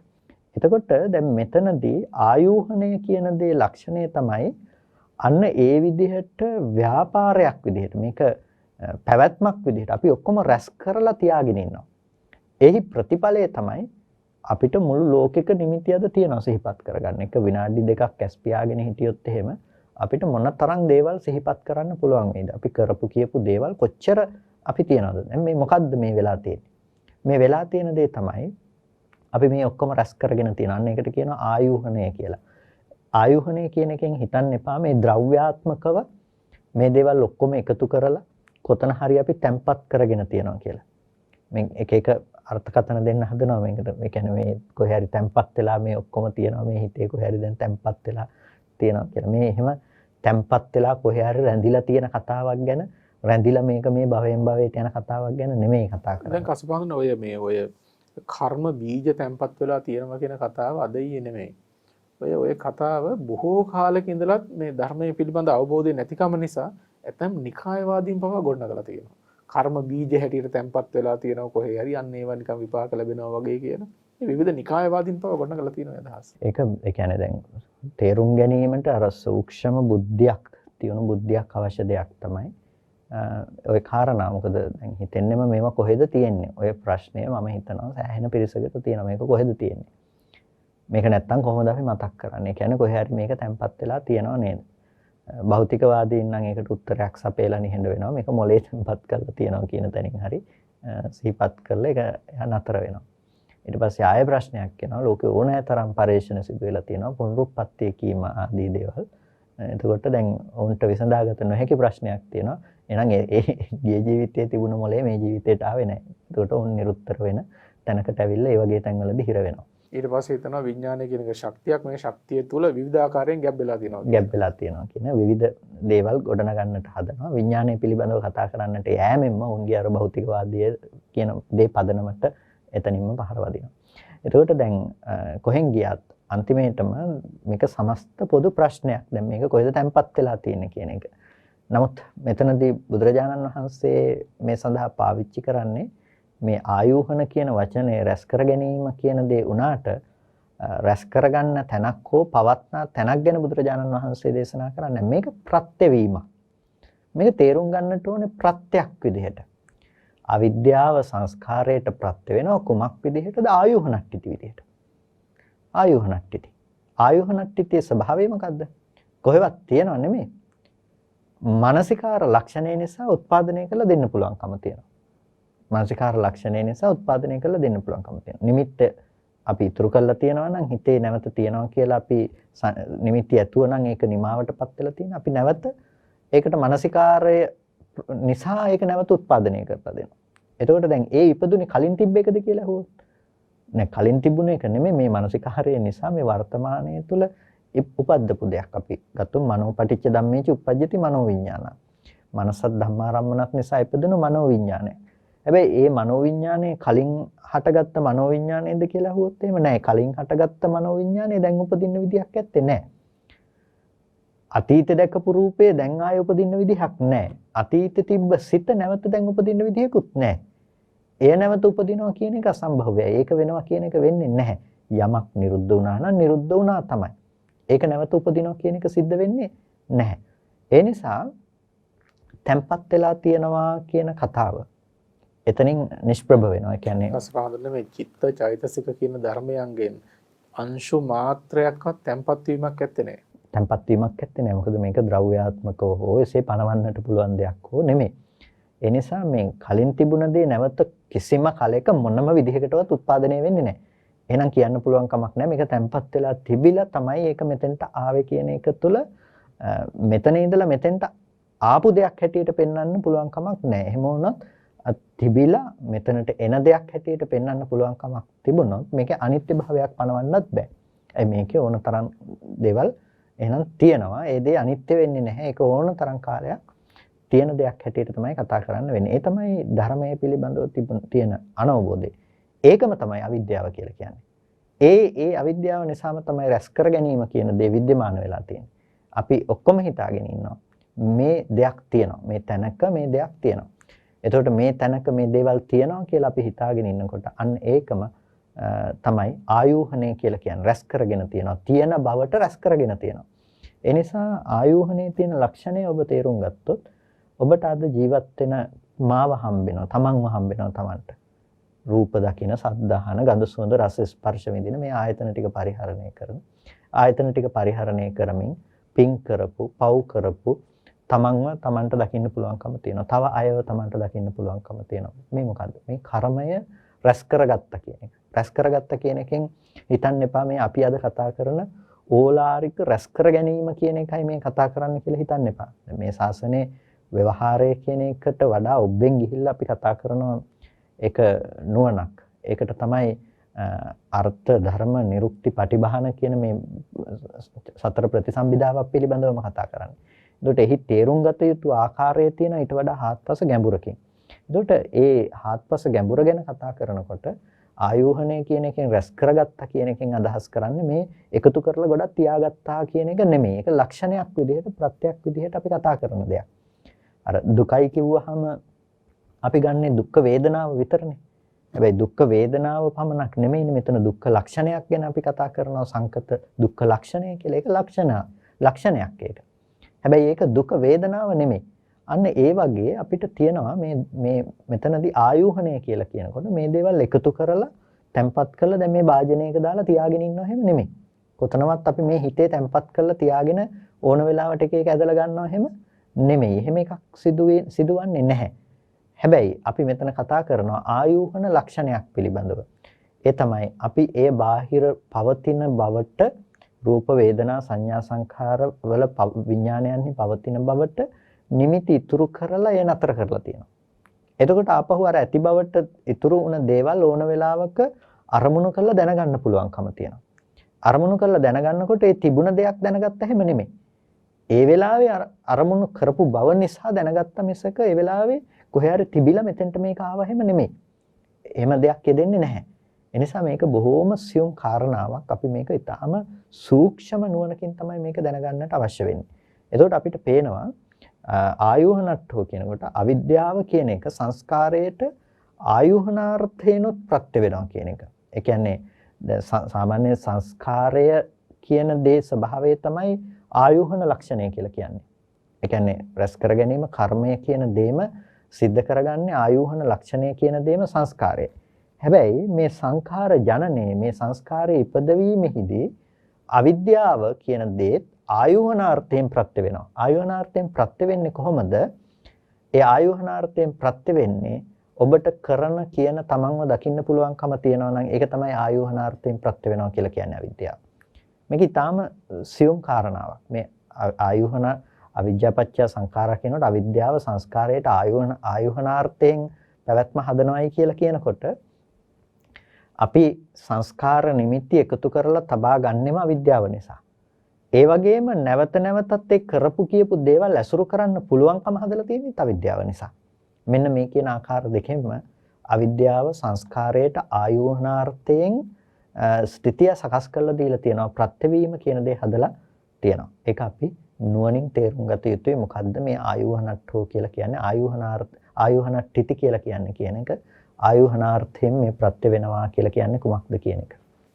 එතකොට දැන් මෙතනදී ආයෝහණය කියන දේ ලක්ෂණය තමයි අන්න ඒ විදිහට ව්‍යාපාරයක් විදිහට මේක පැවැත්මක් විදිහට අපි ඔක්කොම රැස් කරලා තියාගෙන ඉන්නවා. එහි ප්‍රතිඵලය තමයි අපිට මුළු ලෝකෙක නිමිතියද තියනවා සිහිපත් කරගන්න. එක විනාඩි දෙකක් ඇස් පියාගෙන හිටියොත් එහෙම අපිට මොන තරම් දේවල් සිහිපත් කරන්න පුළුවන් වේද? අපි කරපු කියපු දේවල් කොච්චර අපි තියනවද? දැන් මේ මොකද්ද මේ වෙලා තියෙන්නේ? මේ වෙලා තියෙන දේ තමයි අපි මේ ඔක්කොම රැස් කරගෙන තියෙන. අන්න ඒකට කියනවා ආයෝහණය කියලා. ආයෝහණය කියන එකෙන් හිතන්න එපා මේ ද්‍රව්‍යාත්මකව මේ දේවල් ඔක්කොම එකතු කරලා කොතන හරි අපි තැම්පත් කරගෙන තියනවා කියලා. මේ එක එක අර්ථකථන දෙන්න හදනවා මේකට. ඒ කියන්නේ මේ කොහේ හරි තැම්පත් වෙලා මේ ඔක්කොම තියනවා මේ හිතේ කොහේ හරි දැන් තැම්පත් වෙලා තියනවා කියලා. මේ එහෙම තැම්පත් වෙලා කොහේ හරි රැඳිලා තියෙන කතාවක් ගැන රැඳිලා මේක මේ භවයෙන් භවයට යන කතාවක් ගැන නෙමෙයි කතා කරන්නේ. දැන් කසුපාඳුන ඔය කර්ම බීජ තැම්පත් වෙලා තියෙනවා කියන කතාව අද ඊයේ නෙමෙයි. ඔය කතාව බොහෝ කාලෙක ඉඳලත් මේ ධර්මයේ පිළිබඳ අවබෝධය නැතිකම නිසා ඇතම් නිකායවාදීන් පවා ගොඩනගලා තියෙනවා. කර්ම බීජ හැටියට තැම්පත් වෙලා තියෙනවා කොහේ හරි අන්න ඒවා නිකන් විපාක ලැබෙනවා වගේ කියන. මේ විවිධ නිකායවාදීන් පවා ගොඩනගලා තියෙනවා අදහස්. ඒක ඒ කියන්නේ දැන් තේරුම් ගැනීමට අර සූක්ෂම බුද්ධියක් තියුණු බුද්ධියක් අවශ්‍ය දෙයක් තමයි. ඔය කාරණා මොකද දැන් හිතෙන්නෙම මේවා කොහෙද තියෙන්නේ? ඔය ප්‍රශ්නය මම හිතනවා සෑහෙන පිරිසකට තියෙනවා. මේක කොහෙද තියෙන්නේ? මේක නැත්තම් කොහොමද අපි මතක් කරන්නේ? කියන්නේ කොහේ හරි මේක තැම්පත් වෙලා තියෙනව නේද? භෞතිකවාදීන් නම් ඒකට උත්තරයක් සපයලා නිහඬ වෙනවා. මේක මොලේ තැම්පත් කරලා තියෙනවා කියන තැනින් හරි සිහිපත් කරලා ඒක නතර වෙනවා. ඊට පස්සේ ආයෙ ප්‍රශ්නයක් එනවා. ලෝකේ ඕනෑ තරම් පරීක්ෂණ සිදු වෙලා තියෙනවා. පුනරුත්පත්ති කීම ආදී දේවල්. එතකොට දැන් ඔවුන්ට විසඳාගත නොහැකි ප්‍රශ්නයක් තියෙනවා. එහෙනම් ඒ ගිය ජීවිතයේ තිබුණ මොලේ මේ ජීවිතයට ආවේ නැහැ. එතකොට ඔවුන් නිරුත්තර වෙන තැනකට ඇවිල්ලා ඒ වගේ තැන්වලදී හිර වෙනවා. ඊට පස්සේ හිතනවා විඥානය කියන එක ශක්තියක්. මේ ශක්තිය තුල විවිධ ආකාරයෙන් ගැබ් වෙලා තියෙනවා. ගැබ් වෙලා තියෙනවා කියන විවිධ දේවල් ගොඩනගන්නට හදනවා. විඥානය පිළිබඳව කතා කරන්නට යෑමෙන්ම උන්ගේ අර භෞතිකවාදයේ කියන දේ පදනමට එතනින්ම පහර වදිනවා. එතකොට දැන් කොහෙන් ගියත් අන්තිමේටම මේක සමස්ත පොදු ප්‍රශ්නයක්. දැන් මේක කොහෙද තැම්පත් වෙලා තියෙන්නේ කියන එක. නමුත් මෙතනදී බුදුරජාණන් වහන්සේ මේ සඳහා පාවිච්චි කරන්නේ මේ ආයෝහන කියන වචනේ රැස් කර ගැනීම කියන දේ උනාට රැස් කරගන්න තැනක් හෝ පවත්නා තැනක් ගැන බුදුරජාණන් වහන්සේ දේශනා කරන්නේ මේක ප්‍රත්‍යවීම. මේක තේරුම් ගන්නට ඕනේ ප්‍රත්‍යක් විදිහට. අවිද්‍යාව සංස්කාරයට ප්‍රත්‍ය වෙනවා කුමක් විදිහටද? ආයෝහනට්ටිති විදිහට. ආයෝහනට්ටිති. ආයෝහනට්ටිතියේ ස්වභාවය මොකද්ද? කොහෙවත් තියනව නෙමෙයි. මානසිකාර ලක්ෂණය නිසා උත්පාදනය කරලා දෙන්න පුළුවන්කම තියෙනවා. මානසිකාර ලක්ෂණය නිසා උත්පාදනය කරලා දෙන්න පුළුවන්කම තියෙනවා. නිමිත්ත අපි ඉතුරු කරලා තියෙනවා නම් හිතේ නැවත තියෙනවා කියලා අපි නිමිති ඇතුව නම් ඒක නිමාවටපත් වෙලා තියෙනවා. අපි නැවත ඒකට මානසිකාරය නිසා ඒක නැවත උත්පාදනය කරලා දෙනවා. එතකොට දැන් ඒ ඉපදුනේ කලින් තිබ්බ එකද කියලා අහුවොත් නෑ කලින් තිබුණ එක නෙමෙයි මේ මානසිකාරය නිසා මේ වර්තමානයේ තුල උපද්දපු දෙයක්. අපි ගත්තොත් මනෝපටිච්ච ධම්මේච උප්පජ්ජති මනෝවිඤ්ඤාණ. මනසත් ධම්මාරම්මනක් නිසා ඉපදුණු මනෝවිඤ්ඤාණය. හැබැයි ඒ මනෝවිඤ්ඤාණය කලින් හටගත්ත මනෝවිඤ්ඤාණයද කියලා අහුවොත් එහෙම නෑ. කලින් හටගත්ත මනෝවිඤ්ඤාණය දැන් උපදින්න විදියක් ඇත්තේ නෑ. අතීතේ දැකපු රූපේ දැන් ආයෙ උපදින්න විදිහක් නෑ. අතීතේ තිබ්බ සිත නැවත දැන් උපදින්න විදිහකුත් නෑ. එය නැවත උපදිනවා කියන එක අසම්භව්‍යයි. ඒක වෙනවා කියන එක වෙන්නේ නැහැ. යමක් නිරුද්ධ වුණා නම් නිරුද්ධ වුණා තමයි. ඒක නැවත උපදිනවා කියන එක සිද්ධ වෙන්නේ නැහැ. ඒ නිසා තැම්පත් වෙලා තියෙනවා කියන කතාව එතනින් නිෂ්ප්‍රභ වෙනවා. ඒ කියන්නේ රසපාදන මේ චිත්ත චෛතසික කියන ධර්මයන්ගෙන් අංශු මාත්‍රයක්වත් තැම්පත් වීමක් ඇත්තේ නැහැ. තැම්පත් වීමක් ඇත්තේ නැහැ. මොකද මේක ද්‍රව්‍යාත්මකව හෝ එසේ පණවන්නට පුළුවන් දෙයක් හෝ නෙමෙයි. ඒ නිසා මේ කලින් තිබුණ දේ නැවත කිසිම කලයක මොනම විදිහකටවත් උත්පාදනය වෙන්නේ නැහැ. එහෙනම් කියන්න පුළුවන් කමක් නැහැ. මේක තැම්පත් වෙලා තිබිලා තමයි ඒක මෙතෙන්ට ආවේ කියන එක තුළ මෙතන ඉඳලා මෙතෙන්ට ආපු දෙයක් හැටියට පෙන්වන්න පුළුවන් කමක් නැහැ. එහෙම වුණොත් තිබිලා මෙතනට එන දෙයක් හැටියට පෙන්වන්න පුළුවන් කමක් තිබුණොත් මේකේ අනිත්‍ය භාවයක් පනවන්නත් බෑ. ඒ මේකේ ඕන තරම් දේවල් එහෙනම් තියෙනවා. ඒ දේ අනිත්‍ය වෙන්නේ නැහැ. ඒක ඕන තරම් කාලයක් තියෙන දෙයක් හැටියට තමයි කතා කරන්න වෙන්නේ. ඒ තමයි ධර්මයේ පිළිබඳව තියෙන අනවබෝධය. ඒකම තමයි අවිද්‍යාව කියලා කියන්නේ. ඒ අවිද්‍යාව නිසාම තමයි රැස් කර ගැනීම කියන දේ विद्यमान වෙලා තියෙන්නේ. අපි ඔක්කොම හිතාගෙන ඉන්නවා මේ දෙයක් තියෙනවා. මේ තැනක මේ දෙයක් තියෙනවා. එතකොට මේ තැනක මේ දේවල් තියෙනවා කියලා අපි හිතාගෙන ඉන්නකොට අන්න ඒකම තමයි ආයෝහණය කියලා කියන්නේ. රැස් කරගෙන තියෙනවා. තියෙන බවට රැස් කරගෙන තියෙනවා. ඒ නිසා ආයෝහණයේ තියෙන ලක්ෂණය ඔබ තේරුම් ගත්තොත් ඔබට අද ජීවත් වෙන මාව හම්බ වෙනවා. තමන්ව හම්බ වෙනවා තමන්ට. රූප දකින, ශබ්ද අහන, ගඳ සුවඳ රස ස්පර්ශ විඳින මේ ආයතන ටික පරිහරණය කරන. ආයතන ටික පරිහරණය කරමින් පින් කරපු, පව් කරපු තමන්ව තමන්ට දකින්න පුළුවන්කම තියෙනවා. තව අයව තමන්ට දකින්න පුළුවන්කම තියෙනවා. මේ මොකද්ද? මේ කර්මය රැස් කරගත්ත කියන එක. රැස් කරගත්ත කියන එකෙන් හිතන්න එපා මේ අපි අද කතා කරන ඕලාරික රැස් කර ගැනීම කියන එකයි මේ කතා කරන්න කියලා හිතන්න එපා. මේ ශාසනයේ ව්‍යවහාරය කියන එකට වඩා ඔබෙන් ගිහිල්ලා අපි කතා කරනවා ඒක නුවණක්. ඒකට තමයි අර්ථ ධර්ම නිරුක්ති පටිභාන කියන මේ සතර ප්‍රතිසම්බිදාවක් පිළිබඳවම කතා කරන්නේ. එතකොට එහි තේරුම් ගත යුතු ආකාරයේ තියෙන ඊට වඩා හාත්පස ගැඹුරකින්. එතකොට ඒ හාත්පස ගැඹුර ගැන කතා කරනකොට ආයෝහණය කියන එකෙන් රැස් කරගත්තා කියන එකෙන් අදහස් කරන්නේ මේ එකතු කරලා ගොඩක් තියාගත්තා කියන එක නෙමෙයි. ඒක ලක්ෂණයක් විදිහට ප්‍රත්‍යක් විදිහට අපි කතා කරන දෙයක්. අර දුකයි කිව්වහම අපි ගන්නේ දුක්ඛ වේදනාව විතරනේ. හැබැයි දුක්ඛ වේදනාව පමණක් නෙමෙයිනේ මෙතන දුක්ඛ ලක්ෂණයක් ගැන අපි කතා කරනවා සංකත දුක්ඛ ලක්ෂණය කියලා. ඒක ලක්ෂණයක් ඒක. හැබැයි ඒක දුක වේදනාව නෙමෙයි. අන්න ඒ වගේ අපිට තියෙනවා මේ මෙතනදී ආයෝහණය කියලා කියනකොට මේ දේවල් එකතු කරලා තැම්පත් කරලා දැන් මේ භාජනයක දාලා තියාගෙන ඉන්නව හැම නෙමෙයි. කොතනවත් අපි මේ හිතේ තැම්පත් කරලා තියාගෙන ඕන වෙලාවට එක එක ඇදලා ගන්නව හැම නෙමෙයි. එහෙම එකක් සිදුවන්නේ නැහැ. හැබැයි අපි මෙතන කතා කරනවා ආයෝහන ලක්ෂණයක් පිළිබඳව. ඒ තමයි අපි ඒ බාහිර පවතින බවට රූප වේදනා සංඥා සංඛාර වල විඥානයන්හි පවතින බවට නිමිති ඉතුරු කරලා ඒ නතර කරලා තියෙනවා. එතකොට ආපහු අර ඇති බවට ඉතුරු වුණ දේවල් ඕන වෙලාවක අරමුණු කරලා දැනගන්න පුළුවන්කම තියෙනවා. අරමුණු කරලා දැනගන්නකොට ඒ තිබුණ දෙයක් දැනගත්ත හැම නෙමෙයි. ඒ වෙලාවේ අරමුණු කරපු බව නිසා දැනගත්ත මිසක ඒ වෙලාවේ කොහේ හරි තිබිලා මෙතෙන්ට මේක ආව හැම නෙමෙයි. එහෙම දෙයක් යෙදෙන්නේ නැහැ. එනිසා මේක බොහොම සියුම් කාරණාවක්. අපි මේක ඊටාම සූක්ෂම නුවණකින් තමයි මේක දැනගන්නට අවශ්‍ය වෙන්නේ. එතකොට අපිට පේනවා ආයෝහනට්ඨෝ කියනකොට අවිද්‍යාව කියන එක සංස්කාරයට ආයෝහනාර්ථේනොත් ප්‍රත්‍ය වෙනවා කියන එක. ඒ කියන්නේ සාමාන්‍ය සංස්කාරය කියන දේ ස්වභාවය තමයි ආයෝහන ලක්ෂණය කියලා කියන්නේ. ඒ කියන්නේ රැස් කර ගැනීම කර්මය කියන දේම සිද්ධ කරගන්නේ ආයෝහන ලක්ෂණය කියන දේම සංස්කාරය. හැබැයි මේ සංඛාර ජනනයේ මේ සංස්කාරයේ ඉපදවීමෙහිදී අවිද්‍යාව කියන දේත් ආයෝහනාර්ථයෙන් ප්‍රත්‍ය වෙනවා. ආයෝහනාර්ථයෙන් ප්‍රත්‍ය වෙන්නේ කොහොමද? ඒ ආයෝහනාර්ථයෙන් ප්‍රත්‍ය වෙන්නේ ඔබට කරන කියන තමන්ව දකින්න පුළුවන්කම තියනවා නම් ඒක තමයි ආයෝහනාර්ථයෙන් ප්‍රත්‍ය වෙනවා කියලා කියන්නේ අවිද්‍යාව. මේක ඊටාම සියුම් කාරණාවක්. මේ ආයෝහන අවිජ්ජාපච්චය සංඛාරා කියනකොට අවිද්‍යාව සංස්කාරයට ආයෝහනාර්ථයෙන් පැවැත්ම හදනවයි කියලා කියනකොට අපි සංස්කාර නිමිති එකතු කරලා තබා ගන්නෙම අවිද්‍යාව නිසා. ඒ වගේම නැවත නැවතත් ඒ කරපු කියපු දේවල් ඇසුරු කරන්න පුළුවන්කම හදලා තියෙන්නේ අවිද්‍යාව නිසා. මෙන්න මේ කියන ආකාර දෙකෙන්ම අවිද්‍යාව සංස්කාරයට ආයෝහනාර්ථයෙන් ස්ථිතිය සකස් කරලා දීලා තියෙනවා. ප්‍රත්‍යවීම කියන දේ හදලා තියෙනවා. ඒක අපි නුවණින් තේරුම් ගත යුතුයි. මොකද්ද මේ ආයෝහනට්ඨෝ කියලා කියන්නේ? ආයෝහනට්ඨිති කියලා කියන්නේ කියන එක ආයෝහනාර්ථයෙන් මේ ප්‍රත්‍ය වෙනවා කියලා කියන්නේ කුමක්ද කියන එක.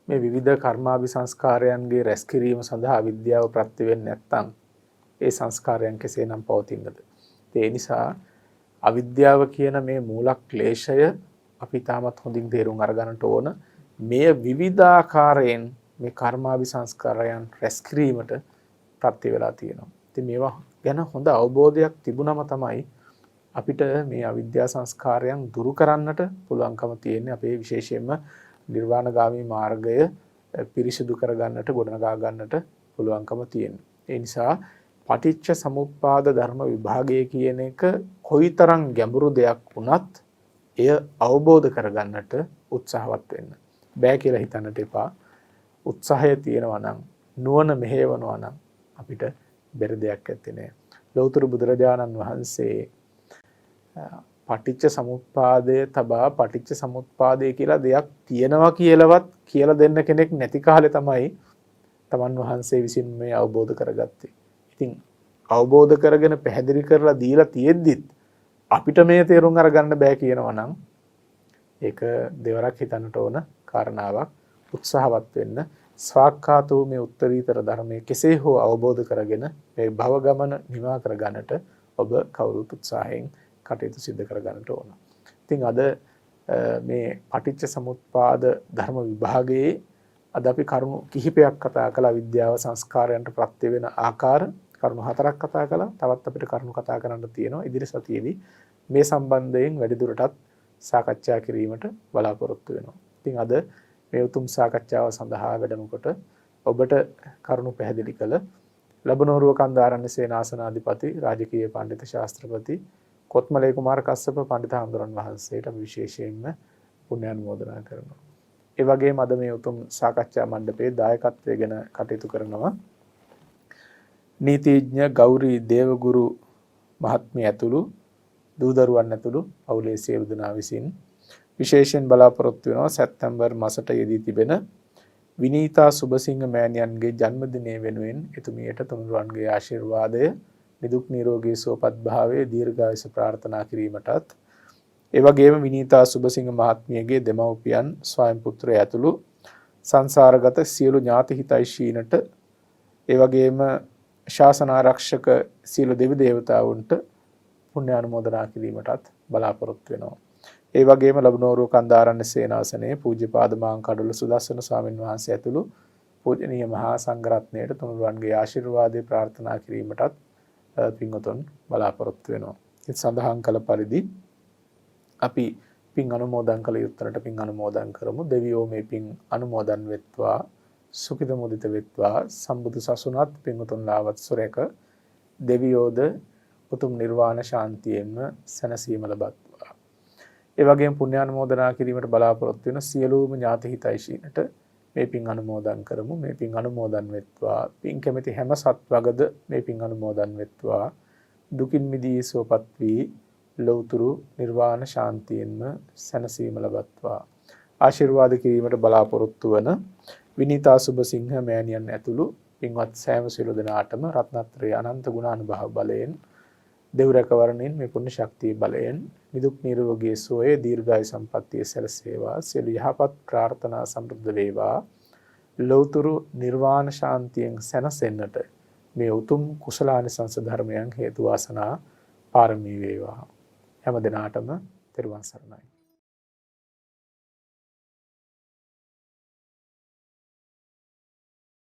මේ විවිධ කර්මාභිසංස්කාරයන්ගේ රැස් කිරීම සඳහා අවිද්‍යාව ප්‍රත්‍ය වෙන්නේ නැත්නම් ඒ සංස්කාරයන් කෙසේනම් පවතින්නද? ඒ නිසා අවිද්‍යාව කියන මේ මූල ක්ලේශය අපි තාමත් හොඳින් තේරුම් අරගන්නට ඕන. මේ විවිධාකාරයෙන් මේ කර්මාභිසංස්කාරයන් රැස් කිරීමට ප්‍රත්‍ය වෙලා තියෙනවා. ඉතින් මේවා ගැන හොඳ අවබෝධයක් තිබුණම තමයි අපිට මේ අවිද්‍යා සංස්කාරයන් දුරු කරන්නට පුළුවන්කම තියෙන්නේ. අපේ විශේෂයෙන්ම නිර්වාණගාමී මාර්ගය පිරිසිදු කරගන්නට ගොඩනගා ගන්නට පුළුවන්කම තියෙනවා. ඒ නිසා පටිච්ච සමුප්පාද ධර්ම විභාගය කියන එක කොයිතරම් ගැඹුරු දෙයක් වුණත් එය අවබෝධ කරගන්නට උත්සාහවත් වෙන්න. බෑ කියලා හිතන්නට එපා. උත්සාහය තියෙනවා නම් නුවණ මෙහෙවනවා නම් අපිට බැරි දෙයක් ඇත්තේ නෑ. ලෞතර බුදුරජාණන් වහන්සේ පටිච්ච සමුප්පාදය තබා පටිච්ච සමුප්පාදය කියලා දෙයක් තියෙනවා කියලාවත් කියලා දෙන්න කෙනෙක් නැති කාලේ තමයි තමන් වහන්සේ විසින් මේ අවබෝධ කරගත්තේ. ඉතින් අවබෝධ කරගෙන පැහැදිලි කරලා දීලා තියෙද්දිත් අපිට මේ තේරුම් අරගන්න බෑ කියනවා නම් ඒක දෙවරක් හිතන්නට ඕන කාරණාවක්. උත්සාහවත් වෙන්න. ස්වාක්ඛාතෝ මේ උත්තරීතර ධර්මයේ කෙසේ හෝ අවබෝධ කරගෙන මේ භව ගමන නිවා කරගන්නට ඔබ කවුරුත් උත්සාහයෙන් කටයුතු සිදු කරගන්නට ඕන. ඉතින් අද මේ පටිච්ච සමුප්පාද ධර්ම විභාගයේ අද අපි කරුණු කිහිපයක් කතා කළා. විද්‍යාව සංස්කාරයන්ට ප්‍රත්‍ය වෙන ආකාර කරුණු 4ක් කතා කළා. තවත් අපිට කරුණු කතා කරන්න තියෙනවා. ඉදිරි සතියේදී මේ සම්බන්ධයෙන් වැඩිදුරටත් සාකච්ඡා කිරීමට බලාපොරොත්තු වෙනවා. ඉතින් අද මේ උතුම් සාකච්ඡාව සඳහා වැඩම කොට ඔබට කරුණු පැහැදිලි කළ ලබනෝරුව කන්දාරණ්‍ය සේනාසනාධිපති රාජකීය පඬිතු ශාස්ත්‍රපති කොත්මලේ කුමාර කස්සප පඬිත හඳුරන් වහන්සේට විශේෂයෙන්ම පුණ්‍යානුමෝදනා කරනවා. ඒ වගේම අද මේ උතුම් සාකච්ඡා මණ්ඩපයේ දායකත්වයෙන් කටයුතු කරනවා නීතිඥ ගෞරී දේවගුරු මහත්මිය ඇතුළු දූදරුවන් ඇතුළු පවුලේ සියලු දෙනා විසින් විශේෂයෙන් බලාපොරොත්තු වෙනවා සැප්තැම්බර් මාසට යෙදී තිබෙන විනීතා සුබසිංහ මෑණියන්ගේ ජන්මදිනය වෙනුවෙන් එතුමියට තුනුරුවන්ගේ ආශිර්වාදය නිදුක් නිරෝගී සුවපත් භාවයේ දීර්ඝායුෂ ප්‍රාර්ථනා කිරීමටත් ඒ වගේම විනීතා සුබසිංහ මහත්මියගේ දෙමව්පියන් ස්වයං පුත්‍රය ඇතුළු සංසාරගත සියලු ඥාති හිතයිශීනට ඒ වගේම ශාසන ආරක්ෂක සියලු දෙවි දේවතාවුන්ට පුණ්‍යානුමෝදනා කිරීමටත් බලාපොරොත්තු වෙනවා. ඒ වගේම ලබනෝරුව කන්දාරණ්‍ය සේනාසනයේ පූජ්‍යපාද මාංකඩොළ සුදස්සන ස්වාමීන් වහන්සේ ඇතුළු පූජනීය මහා සංඝරත්නයට තුනුරුවන්ගේ ආශිර්වාදය ප්‍රාර්ථනා කිරීමටත් පින්වතුන් බලාපොරොත්තු වෙනවා. ඒ සඳහන් කළ පරිදි අපි පින් අනුමෝදන් කළ යුත්තරට පින් අනුමෝදන් කරමු. දෙවියෝ මේ පින් අනුමෝදන් වෙත්වා සුඛිත මුදිත වෙත්වා සම්බුදු සසුනත් පින්වතුන්ලාවත් සුරේක දෙවියෝද උතුම් නිර්වාණ ශාන්තියෙන්ම සැනසීම ලබත්වා. ඒ වගේම පුණ්‍යානුමෝදනා කිරීමට බලාපොරොත්තු වෙන සියලුම ඥාති හිතයිශීනට මේ පින් අනුමෝදන් කරමු. මේ පින් අනුමෝදන් වෙත්වා. පින් කැමැති හැම සත්වගද මේ පින් අනුමෝදන් වෙත්වා. දුකින් මිදී සුවපත් වී ලෞතුරු නිර්වාණ ශාන්තියෙන්ම සැනසීම ලබත්වා. ආශිර්වාද කිරීමට බලාපොරොත්තු වන විනීතා සුබසිංහ මෑණියන් ඇතුළු පින්වත් සෑම සියලු දෙනාටම රත්නත්‍රය අනන්ත ගුණානුභව බලයෙන් දෙව් රැකවරණයෙන් මේ පුණ්‍ය ශක්තිය බලයෙන් නිදුක් නිරෝගී සුවය දීර්ඝායු සම්පන්නිය සැලසේවා. සියලු යහපත් ප්‍රාර්ථනා සම්ප්‍රද වේවා. ලෞතුරු නිර්වාණ ශාන්තියෙන් සැනසෙන්නට මේ උතුම් කුසලානිසංස ධර්මයන් හේතු වාසනා පාරමී වේවා. හැම දිනාටම තෙරුවන් සරණයි.